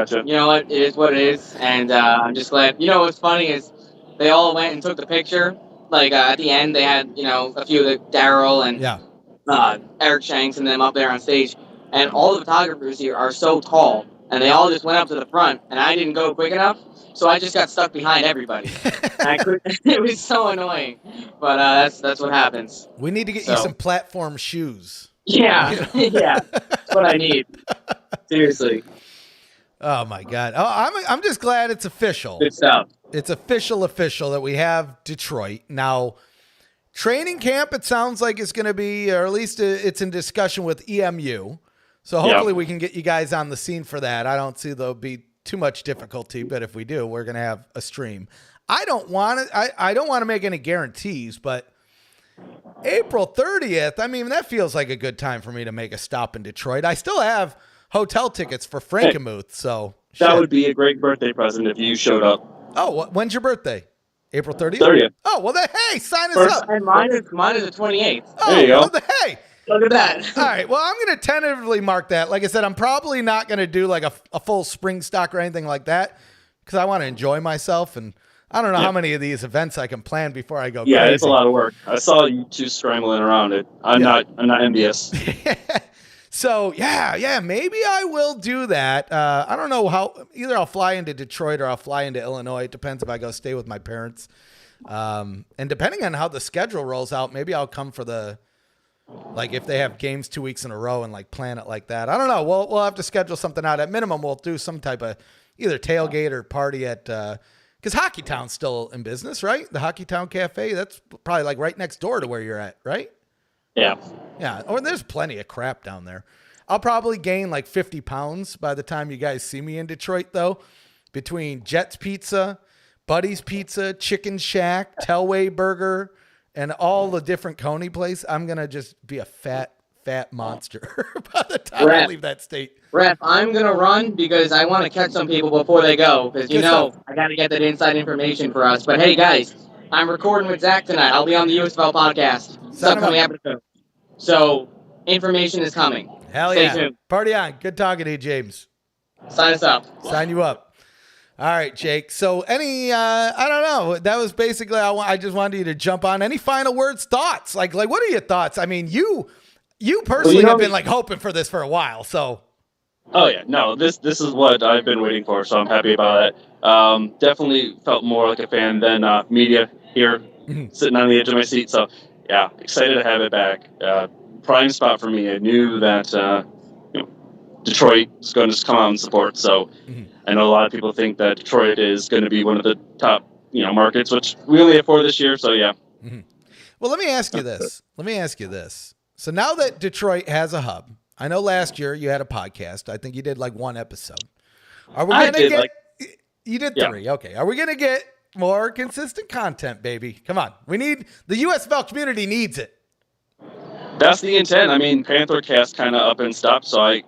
you know what? It is what it is. And I'm just glad. What's funny is they all went and took the picture. At the end, they had, a few of the Daryl and Eric Shanks and them up there on stage. And all the photographers here are so tall. And they all just went up to the front. And I didn't go quick enough. So I just got stuck behind everybody. It was so annoying. But that's what happens. We need to get you some platform shoes. Yeah. Yeah. That's what I need. Seriously. Oh, my God. Oh, I'm just glad it's official. Good stuff. It's official that we have Detroit. Now, training camp, it sounds like it's going to be, or at least it's in discussion with EMU. So hopefully we can get you guys on the scene for that. I don't see there'll be too much difficulty, but if we do, we're going to have a stream. I don't want to make any guarantees, but April 30th, that feels like a good time for me to make a stop in Detroit. I still have hotel tickets for Frankenmuth, so that would be a great birthday present if you showed up. Oh, when's your birthday? April 30th? 30th. Oh, well, sign us up. And mine is the 28th. Oh, there you go. Well, hey. Look at that. All right. Well, I'm going to tentatively mark that. Like I said, I'm probably not going to do like a full SpringStock or anything like that because I want to enjoy myself. And I don't know how many of these events I can plan before I go crazy. It's a lot of work. I saw you two scrambling around it. I'm not envious. So, maybe I will do that. I don't know how. Either I'll fly into Detroit or I'll fly into Illinois. It depends if I go stay with my parents. And depending on how the schedule rolls out, maybe I'll come for if they have games 2 weeks in a row and plan it like that. I don't know. We'll have to schedule something out. At minimum, we'll do some type of either tailgate or party at, because Hockey Town's still in business, right? The Hockey Town Cafe, that's probably like right next door to where you're at, right? Yeah. Yeah, or there's plenty of crap down there. I'll probably gain like 50 pounds by the time you guys see me in Detroit, though, between Jets Pizza, Buddy's Pizza, Chicken Shack, Telway Burger, and all the different Coney places. I'm going to just be a fat monster by the time I leave that state. Ref, I'm going to run because I want to catch some people before they go, because, I got to get that inside information for us. But, hey, guys, I'm recording with Zach tonight. I'll be on the USFL podcast. It's upcoming episode. So, information is coming. Hell Stay yeah. tuned. Party on. Good talking to you, James. Sign us up. Sign you up. All right, Jake. So I don't know. That was basically, I just wanted you to jump on. Any final words, thoughts? Like what are your thoughts? I mean, you personally have been like hoping for this for a while, so. Oh yeah, no, this is what I've been waiting for, so I'm happy about it. Definitely felt more like a fan than media here, sitting on the edge of my seat. So yeah, excited to have it back. Prime spot for me. I knew that Detroit is going to come out and support. So I know a lot of people think that Detroit is going to be one of the top markets, which we only have 4 this year. So yeah. Well, let me ask you this. So now that Detroit has a hub, I know last year you had a podcast. I think you did like 1 episode. Are we going to get? You did 3. Yeah. Okay. Are we going to get more consistent content, baby? Come on. We need the USFL community needs it. That's the intent. I mean, Panther cast kind of up and stopped, so I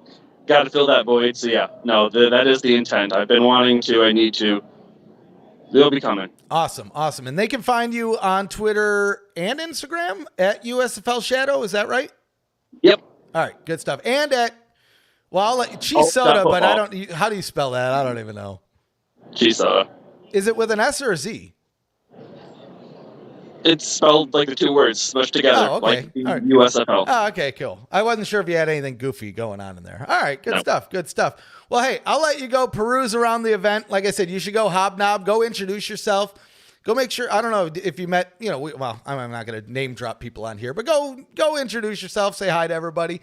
got to fill that void. So yeah, no, that is the intent. I've been wanting to. I need to. They'll be coming. Awesome. And they can find you on Twitter and Instagram at USFL Shadow. Is that right? Yep. All right, good stuff. And at, I'll let Cheese Soda, but I don't. How do you spell that? I don't even know. Cheese Soda. Is it with an S or a Z? It's spelled like the 2 words smushed together, like right. USFL. Oh, okay, cool. I wasn't sure if you had anything goofy going on in there. All right, good stuff. Well, hey, I'll let you go peruse around the event. Like I said, you should go hobnob, go introduce yourself. Go make sure, I don't know if you met, I'm not going to name drop people on here, but go introduce yourself, say hi to everybody.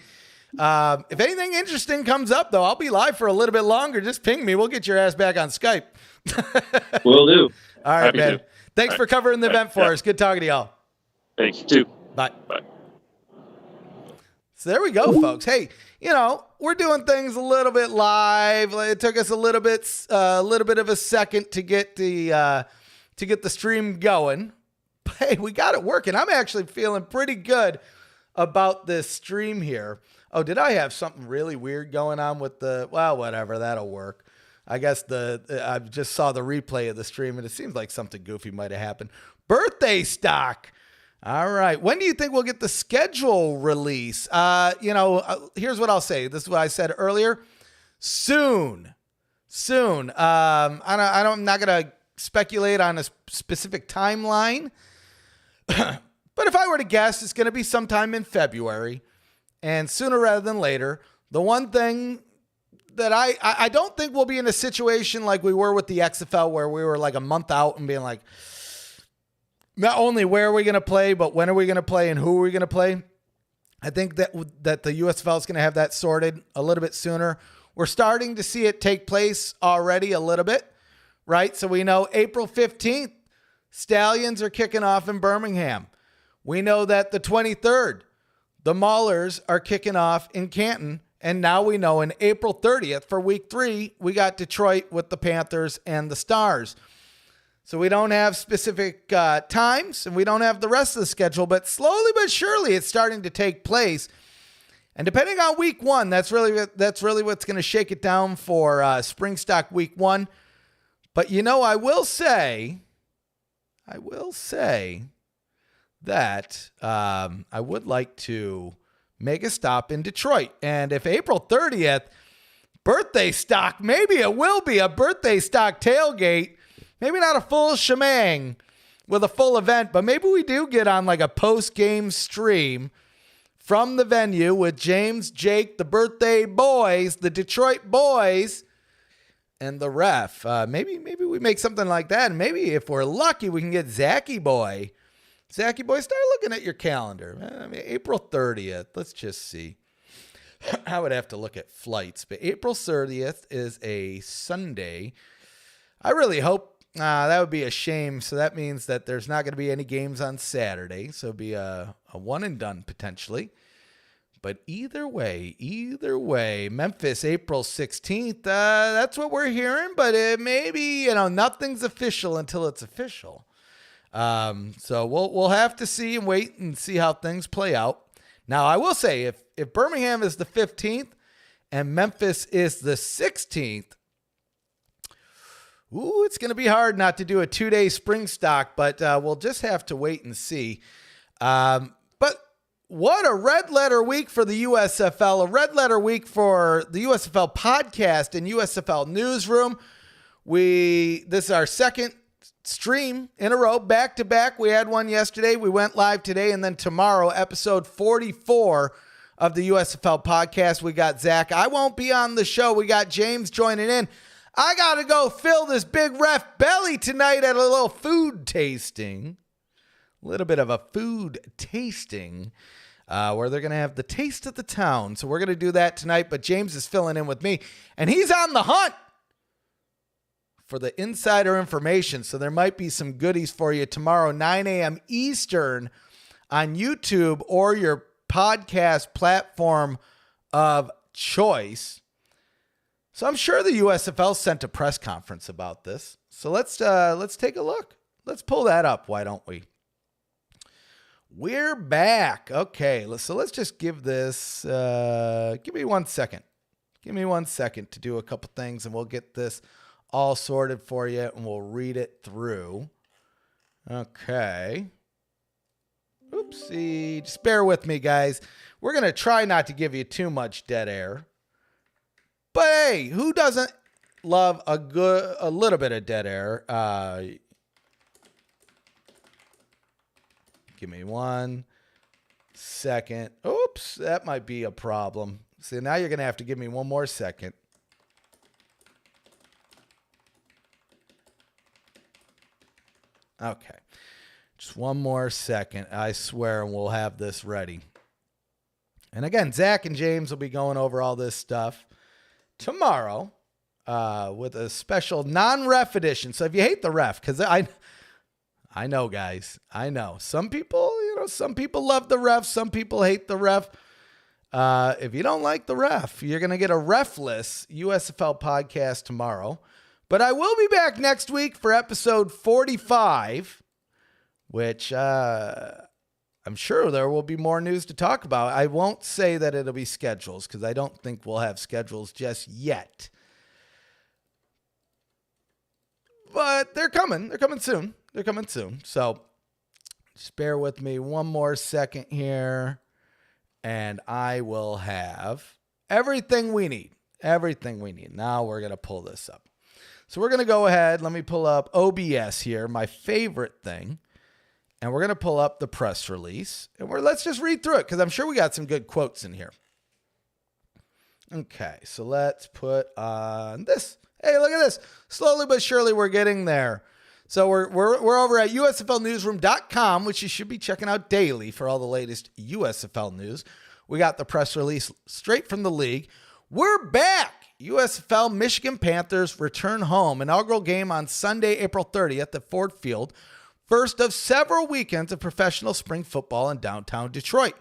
If anything interesting comes up, though, I'll be live for a little bit longer. Just ping me. We'll get your ass back on Skype. Will do. All right, man. To. Thanks for covering the event for us. Good talking to y'all. Thank you, too. Bye. So there we go, folks. Hey, we're doing things a little bit live. It took us a little bit of a second to get the stream going. But hey, we got it working. I'm actually feeling pretty good about this stream here. Oh, did I have something really weird going on with whatever, that'll work. I guess I just saw the replay of the stream and it seems like something goofy might have happened. Birthday stock. All right. When do you think we'll get the schedule release? Here's what I'll say. This is what I said earlier. Soon. I'm not going to speculate on a specific timeline, but if I were to guess, it's going to be sometime in February, and sooner rather than later. The one thing that I don't think we'll be in a situation like we were with the XFL, where we were like a month out and being like, not only where are we going to play, but when are we going to play and who are we going to play? I think that the USFL is going to have that sorted a little bit sooner. We're starting to see it take place already a little bit. Right? So we know April 15th, Stallions are kicking off in Birmingham. We know that the 23rd, the Maulers are kicking off in Canton. And now we know in April 30th for week 3, we got Detroit with the Panthers and the Stars. So we don't have specific times and we don't have the rest of the schedule, but slowly but surely it's starting to take place. And depending on week 1, that's really what's going to shake it down for SpringStock week 1. But I will say that I would like to make a stop in Detroit. And if April 30th, birthday stock, maybe it will be a birthday stock tailgate, maybe not a full shebang with a full event, but maybe we do get on like a post-game stream from the venue with James, Jake, the birthday boys, the Detroit boys, and the ref. Maybe we make something like that. And maybe if we're lucky, we can get Zachy Boy. Zachy Boy, start looking at your calendar. I mean, April 30th. Let's just see. I would have to look at flights, but April 30th is a Sunday. I really hope that would be a shame. So that means that there's not going to be any games on Saturday. So it'd be a one and done potentially. But either way, Memphis, April 16th, that's what we're hearing. But it maybe, nothing's official until it's official. So we'll have to see and wait and see how things play out. Now, I will say, if Birmingham is the 15th and Memphis is the 16th, it's going to be hard not to do a 2-day SpringStock, but we'll just have to wait and see. But what a red letter week for the USFL, a red letter week for the USFL podcast and USFL newsroom. This is our second stream in a row, back to back. We had one yesterday. We went live today, and then tomorrow, episode 44 of the USFL podcast. We got Zach. I won't be on the show. We got James joining in. I got to go fill this big ref belly tonight at a little food tasting. A little bit of a food tasting where they're going to have the taste of the town. So we're going to do that tonight, but James is filling in with me, and he's on the hunt for the insider information. So there might be some goodies for you tomorrow, 9 a.m. Eastern on YouTube or your podcast platform of choice. So I'm sure the USFL sent a press conference about this. So let's take a look. Let's pull that up. Why don't we? We're back. Okay. So let's just give this, give me 1 second. Give me 1 second to do a couple things, and we'll get this all sorted for you, and we'll read it through. Okay. Oopsie. Just bear with me, guys. We're going to try not to give you too much dead air. But hey, who doesn't love a little bit of dead air? Give me 1 second. Oops, that might be a problem. See, now you're going to have to give me 1 more second. Okay. Just 1 more second, I swear, and we'll have this ready. And again, Zach and James will be going over all this stuff tomorrow with a special non-ref edition. So if you hate the ref, because I know, guys, I know. Some people love the ref. Some people hate the ref. If you don't like the ref, you're going to get a refless USFL podcast tomorrow. But I will be back next week for episode 45, which I'm sure there will be more news to talk about. I won't say that it'll be schedules because I don't think we'll have schedules just yet. But they're coming. They're coming soon. They're coming soon. So just bear with me 1 more second here, and I will have everything we need. Everything we need. Now we're going to pull this up. So we're going to go ahead. Let me pull up OBS here, my favorite thing. And we're going to pull up the press release. And let's just read through it because I'm sure we got some good quotes in here. Okay, so let's put on this. Hey, look at this. Slowly but surely we're getting there. So we're over at USFLnewsroom.com, which you should be checking out daily for all the latest USFL news. We got the press release straight from the league. We're back. USFL Michigan Panthers return home. Inaugural game on Sunday, April 30th at Ford Field. First of several weekends of professional spring football in downtown Detroit.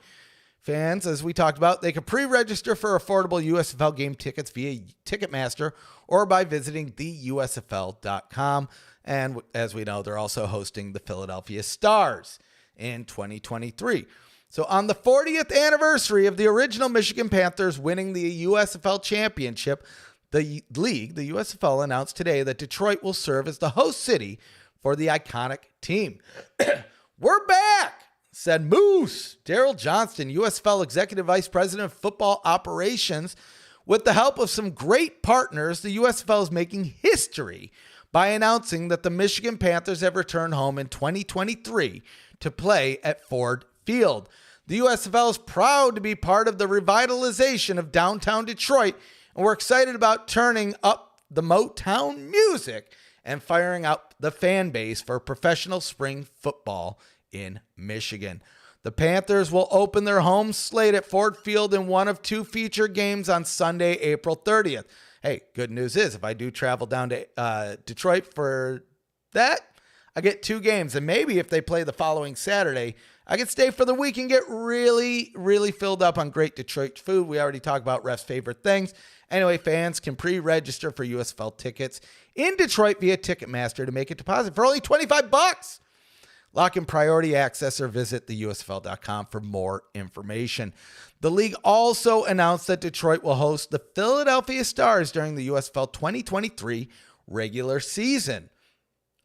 Fans, as we talked about, they can pre-register for affordable USFL game tickets via Ticketmaster or by visiting theusfl.com. And as we know, they're also hosting the Philadelphia Stars in 2023. So on the 40th anniversary of the original Michigan Panthers winning the USFL championship, the league, the USFL, announced today that Detroit will serve as the host city for the iconic team. We're back, said Moose. Daryl Johnston, USFL Executive Vice President of Football Operations. With the help of some great partners, the USFL is making history by announcing that the Michigan Panthers have returned home in 2023 to play at Ford Field. The USFL is proud to be part of the revitalization of downtown Detroit, and we're excited about turning up the Motown music and firing up the fan base for professional spring football in Michigan. The Panthers will open their home slate at Ford Field in one of 2 feature games on Sunday, April 30th. Hey, good news is if I do travel down to Detroit for that, I get 2 games. And maybe if they play the following Saturday, I can stay for the week and get really, really filled up on great Detroit food. We already talked about refs' favorite things. Anyway, fans can pre-register for USFL tickets in Detroit via Ticketmaster to make a deposit for only $25. Lock in priority access or visit theusfl.com for more information. The league also announced that Detroit will host the Philadelphia Stars during the USFL 2023 regular season.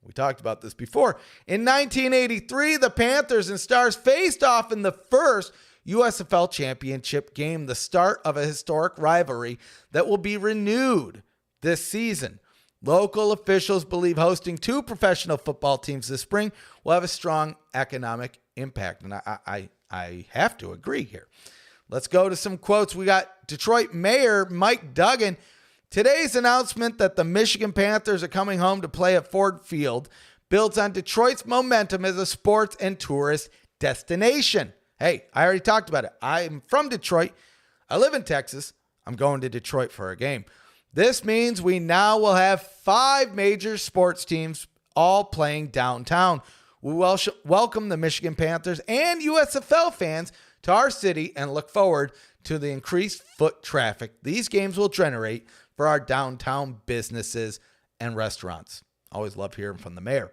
We talked about this before. In 1983, the Panthers and Stars faced off in the first USFL championship game, the start of a historic rivalry that will be renewed this season. Local officials believe hosting 2 professional football teams this spring will have a strong economic impact. And I have to agree here. Let's go to some quotes. We got Detroit Mayor Mike Duggan. Today's announcement that the Michigan Panthers are coming home to play at Ford Field builds on Detroit's momentum as a sports and tourist destination. Hey, I already talked about it. I'm from Detroit. I live in Texas. I'm going to Detroit for a game. This means we now will have 5 major sports teams all playing downtown. We welcome the Michigan Panthers and USFL fans to our city and look forward to the increased foot traffic these games will generate for our downtown businesses and restaurants. Always love hearing from the mayor.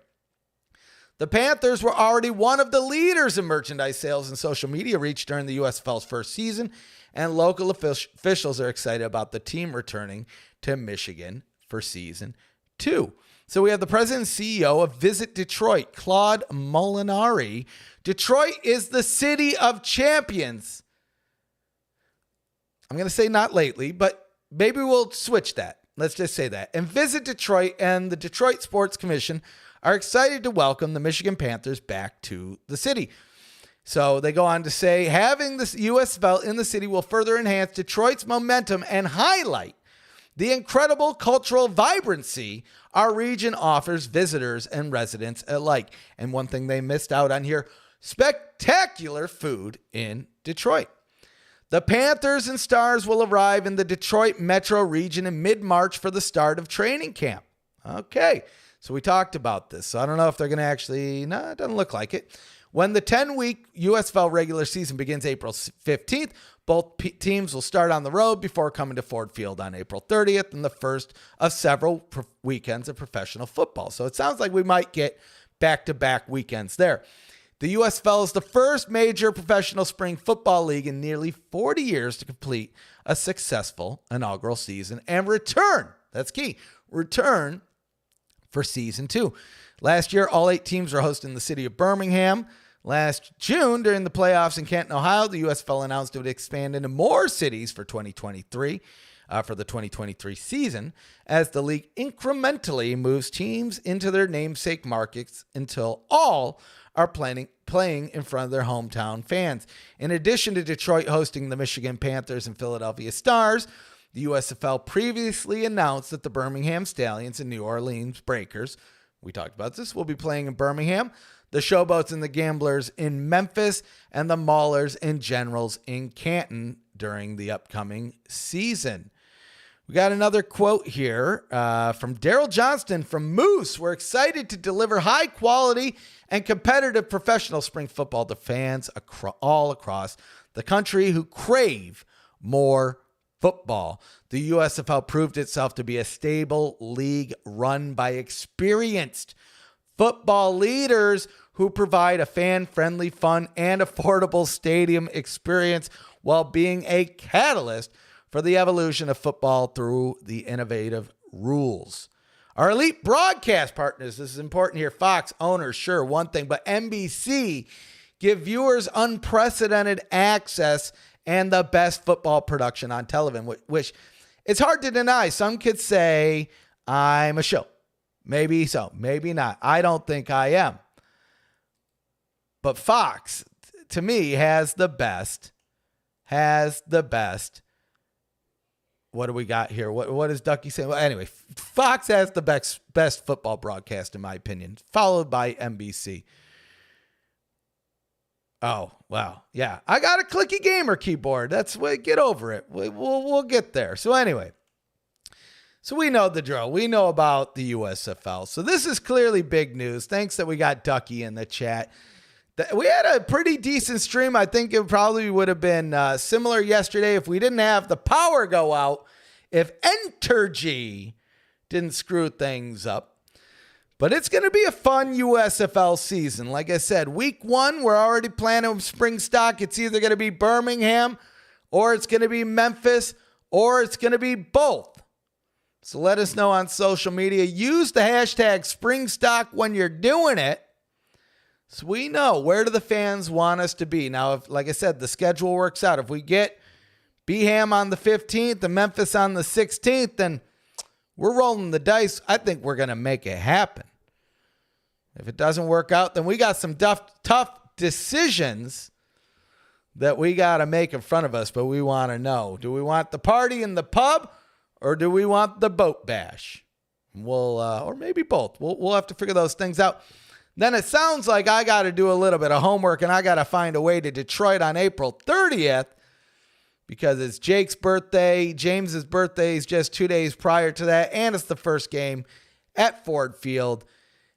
The Panthers were already one of the leaders in merchandise sales and social media reach during the USFL's first season, and local officials are excited about the team returning to Michigan for season 2. So we have the president and CEO of Visit Detroit, Claude Molinari. Detroit is the city of champions. I'm going to say not lately, but maybe we'll switch that. Let's just say that. And Visit Detroit and the Detroit Sports Commission are excited to welcome the Michigan Panthers back to the city. So they go on to say, having the USFL in the city will further enhance Detroit's momentum and highlight the incredible cultural vibrancy our region offers visitors and residents alike. And one thing they missed out on here, spectacular food in Detroit. The Panthers and Stars will arrive in the Detroit metro region in mid-March for the start of training camp. Okay, so we talked about this. So I don't know if they're going to actually, no, it doesn't look like it. When the 10-week USFL regular season begins April 15th, both teams will start on the road before coming to Ford Field on April 30th and the first of several weekends of professional football. So it sounds like we might get back-to-back weekends there. The USFL is the first major professional spring football league in nearly 40 years to complete a successful inaugural season and return, that's key, return for season 2. Last year, all 8 teams were hosted in the city of Birmingham. Last June, during the playoffs in Canton, Ohio, the USFL announced it would expand into more cities for 2023, for the 2023 season, as the league incrementally moves teams into their namesake markets until all are playing in front of their hometown fans. In addition to Detroit hosting the Michigan Panthers and Philadelphia Stars, the USFL previously announced that the Birmingham Stallions and New Orleans Breakers, we talked about this, will be playing in Birmingham, the Showboats and the Gamblers in Memphis, and the Maulers and Generals in Canton during the upcoming season. We got another quote here from Daryl Johnston from Moose. We're excited to deliver high quality and competitive professional spring football to fans all across the country who crave more football. The USFL proved itself to be a stable league run by experienced football leaders who provide a fan-friendly, fun, and affordable stadium experience while being a catalyst for the evolution of football through the innovative rules. Our elite broadcast partners, this is important here, Fox, owners, sure, one thing, but NBC give viewers unprecedented access and the best football production on television, which it's hard to deny. Some could say I'm a shill. Maybe so, maybe not. I don't think I am. But Fox, to me, has the best. What do we got here? What is Ducky saying? Well, anyway, Fox has the best football broadcast, in my opinion, followed by NBC. Oh, wow. Yeah. I got a clicky gamer keyboard. That's what, get over it. We'll get there. So anyway, so we know the drill. We know about the USFL. So this is clearly big news. Thanks that we got Ducky in the chat. We had a pretty decent stream. I think it probably would have been similar yesterday if we didn't have the power go out, if Entergy didn't screw things up. But it's going to be a fun USFL season. Like I said, week 1, we're already planning with SpringStock. It's either going to be Birmingham, or it's going to be Memphis, or it's going to be both. So let us know on social media. Use the hashtag SpringStock when you're doing it, so we know where do the fans want us to be. Now, if, like I said, the schedule works out. If we get Beham on the 15th and Memphis on the 16th, then we're rolling the dice. I think we're going to make it happen. If it doesn't work out, then we got some tough decisions that we got to make in front of us, but we want to know. Do we want the party in the pub, or do we want the boat bash? We'll, or maybe both. We'll have to figure those things out. Then it sounds like I got to do a little bit of homework, and I got to find a way to Detroit on April 30th because it's Jake's birthday. James's birthday is just 2 days prior to that, and it's the first game at Ford Field.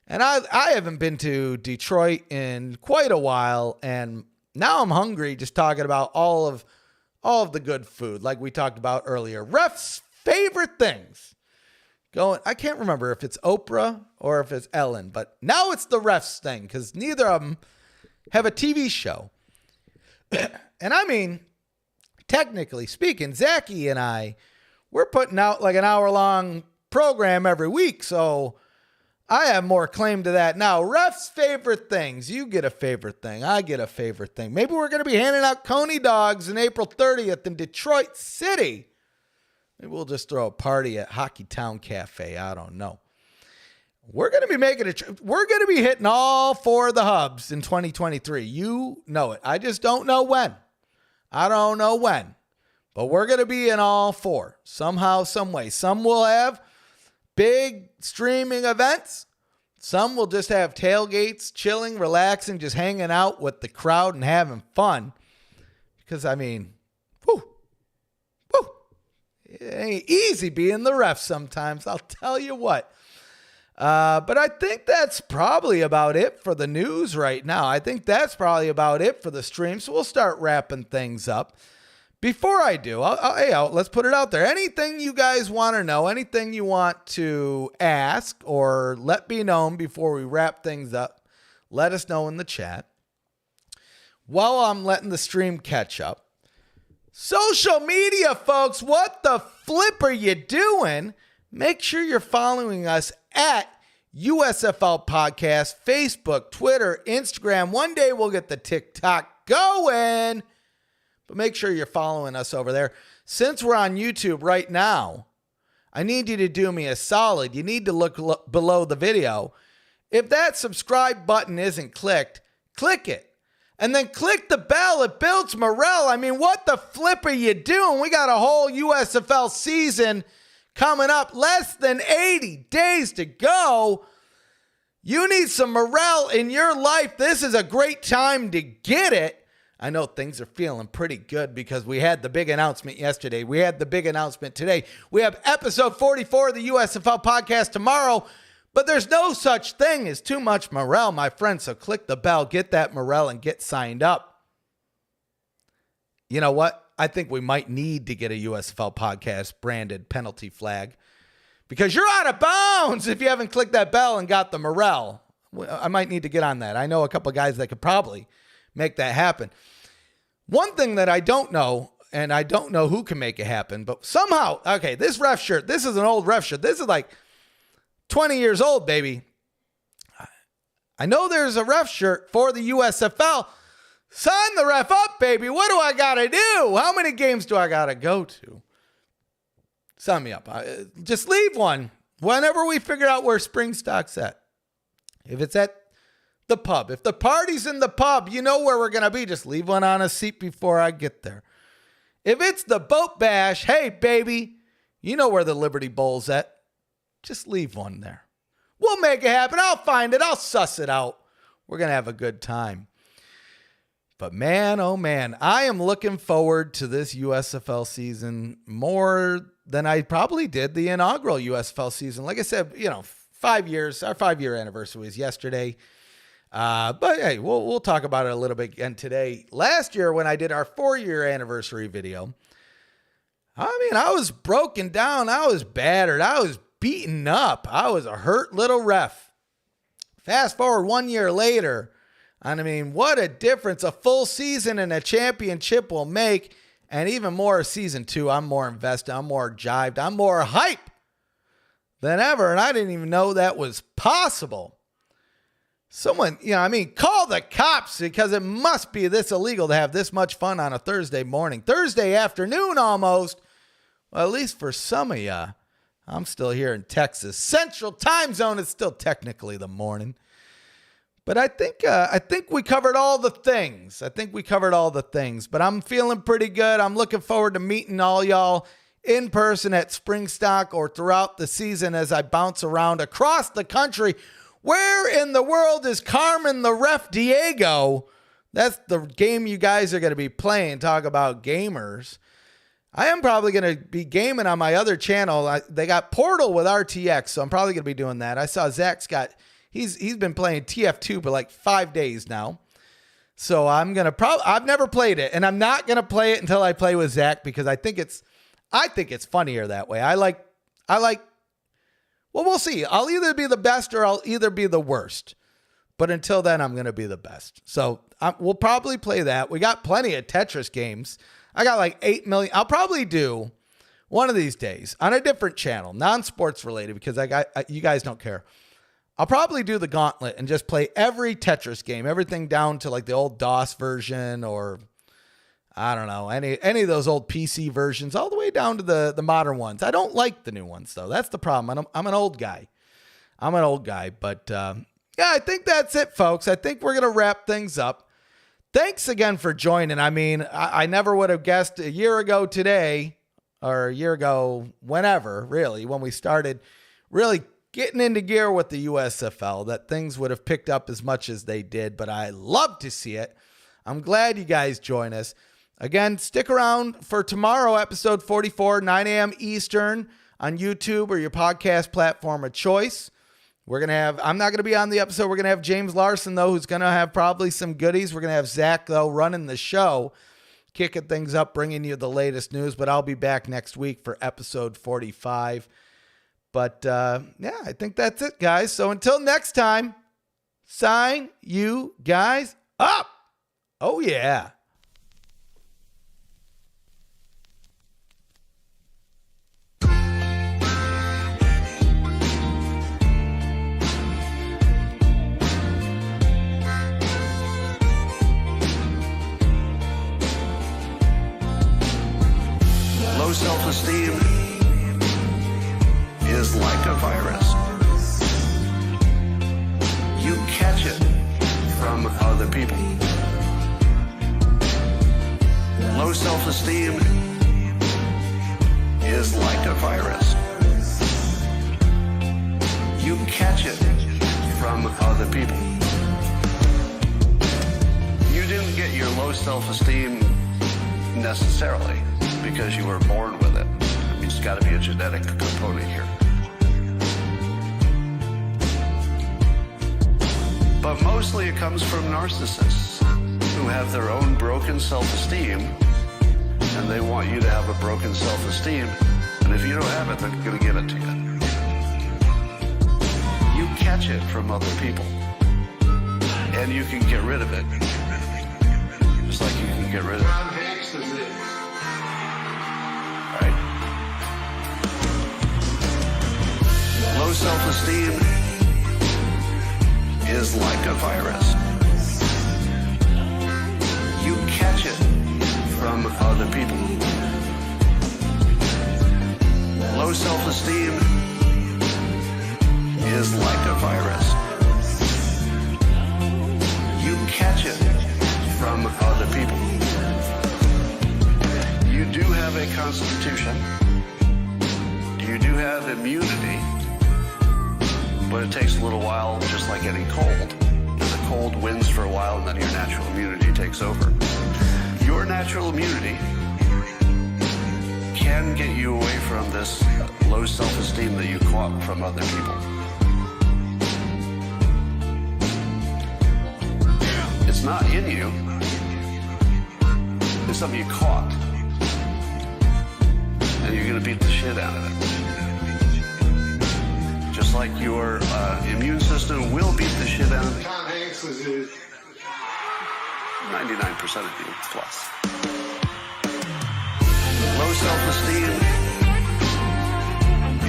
And I haven't been to Detroit in quite a while, and now I'm hungry just talking about all of the good food like we talked about earlier. Ref's favorite things. I can't remember if it's Oprah or if it's Ellen, but now it's the refs thing because neither of them have a TV show. And I mean, technically speaking, Zachy and we're putting out like an hour-long program every week, so I have more claim to that now. Ref's favorite things. You get a favorite thing. I get a favorite thing. Maybe we're going to be handing out Coney dogs on April 30th in Detroit City. Maybe we'll just throw a party at Hockey Town Cafe. I don't know. We're going to be we're going to be hitting all 4 of the hubs in 2023. You know it. I just don't know when. I don't know when. But we're going to be in all 4 somehow, some way. Some will have big streaming events. Some will just have tailgates, chilling, relaxing, just hanging out with the crowd and having fun. Because, I mean, it ain't easy being the ref sometimes, I'll tell you what. But I think that's probably about it for the news right now. I think that's probably about it for the stream. So we'll start wrapping things up. Before I do, let's put it out there. Anything you guys want to know, anything you want to ask or let be known before we wrap things up, let us know in the chat. While I'm letting the stream catch up, social media, folks, what the flip are you doing? Make sure you're following us at USFL Podcast, Facebook, Twitter, Instagram. One day we'll get the TikTok going. But make sure you're following us over there. Since we're on YouTube right now, I need you to do me a solid. You need to look below the video. If that subscribe button isn't clicked, click it. And then click the bell. It builds morale. I mean, what the flip are you doing? We got a whole USFL season coming up. Less than 80 days to go. You need some morale in your life. This is a great time to get it. I know things are feeling pretty good because we had the big announcement yesterday. We had the big announcement today. We have episode 44 of the USFL podcast tomorrow, but there's no such thing as too much morale, my friend. So click the bell, get that morale, and get signed up. You know what? I think we might need to get a USFL podcast branded penalty flag because you're out of bounds if you haven't clicked that bell and got the morale. I might need to get on that. I know a couple of guys that could probably make that happen. One thing that I don't know, and I don't know who can make it happen, but somehow, okay, this ref shirt, this is an old ref shirt. This is like 20 years old, baby. I know there's a ref shirt for the USFL. Sign the ref up, baby. What do I got to do? How many games do I got to go to? Sign me up. Just leave one whenever we figure out where SpringStock's at. If it's at the pub. If the party's in the pub, you know where we're going to be. Just leave one on a seat before I get there. If it's the boat bash, hey, baby, you know where the Liberty Bowl's at. Just leave one there. We'll make it happen. I'll find it. I'll suss it out. We're going to have a good time. But man, oh man, I am looking forward to this USFL season more than I probably did the inaugural USFL season. Like I said, 5 years, our 5-year anniversary was yesterday. But hey, we'll talk about it a little bit again today. Last year when I did our 4-year anniversary video, I was broken down. I was battered. I was beaten up. I was a hurt little ref. Fast forward 1 year later, what a difference a full season and a championship will make. And even more season 2, I'm more invested. I'm more jived. I'm more hype than ever. And I didn't even know that was possible. Someone, call the cops, because it must be this illegal to have this much fun on a Thursday morning. Thursday afternoon almost. Well, at least for some of you. I'm still here in Texas. Central time zone is still technically the morning. But I think we covered all the things. But I'm feeling pretty good. I'm looking forward to meeting all y'all in person at SpringStock or throughout the season as I bounce around across the country. Where in the world is Carmen the Ref Diego? That's the game you guys are going to be playing. Talk about gamers. I am probably going to be gaming on my other channel. They got Portal with RTX, so I'm probably going to be doing that. I saw Zach's he's been playing TF2 for like 5 days now. So I'm going to I've never played it, and I'm not going to play it until I play with Zach because I think it's funnier that way. Well, we'll see. I'll either be the best or I'll either be the worst. But until then, I'm going to be the best. So we'll probably play that. We got plenty of Tetris games. I got like 8 million. I'll probably do one of these days on a different channel, non-sports related, because you guys don't care. I'll probably do the gauntlet and just play every Tetris game, everything down to like the old DOS version or I don't know, any of those old PC versions, all the way down to the modern ones. I don't like the new ones, though. That's the problem. I'm an old guy. But yeah, I think that's it, folks. I think we're going to wrap things up. Thanks again for joining. I never would have guessed a year ago today, or a year ago, whenever, really, when we started really getting into gear with the USFL, that things would have picked up as much as they did, but I love to see it. I'm glad you guys join us. Again, stick around for tomorrow, episode 44, 9 a.m. Eastern on YouTube or your podcast platform of choice. I'm not going to be on the episode. We're going to have James Larson, though, who's going to have probably some goodies. We're going to have Zach, though, running the show, kicking things up, bringing you the latest news. But I'll be back next week for episode 45. But, yeah, I think that's it, guys. So until next time, sign you guys up. Oh, yeah. Low self-esteem is like a virus. You catch it from other people. Low self-esteem is like a virus. You catch it from other people. You didn't get your low self-esteem necessarily because you were born with it. It's got to be a genetic component here. But mostly it comes from narcissists who have their own broken self-esteem, and they want you to have a broken self-esteem, and if you don't have it, they're going to give it to you. You catch it from other people, and you can get rid of it, just like you can get rid of it. Right? Low self-esteem is like a virus. You catch it from other people. Low self-esteem is like a virus. You catch it from other people. You do have a constitution. You do have immunity. But it takes a little while, just like any cold. There's a cold winds for a while, and then your natural immunity takes over. Your natural immunity can get you away from this low self-esteem that you caught from other people. It's not in you. It's something you caught. And you're going to beat the shit out of it. Just like your immune system will beat the shit out of it. Tom Hanks was 99% of you plus. Low self-esteem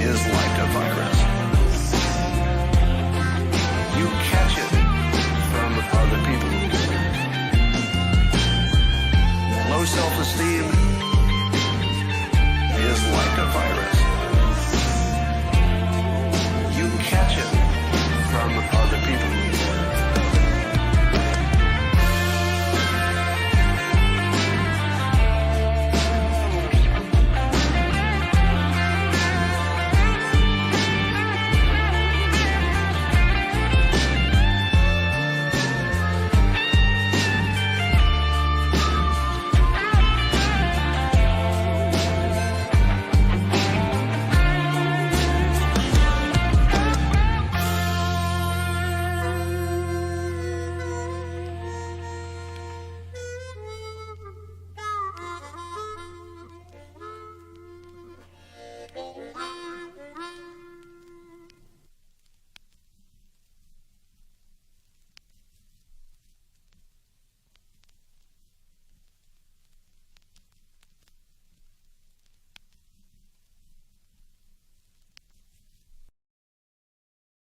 is like a virus.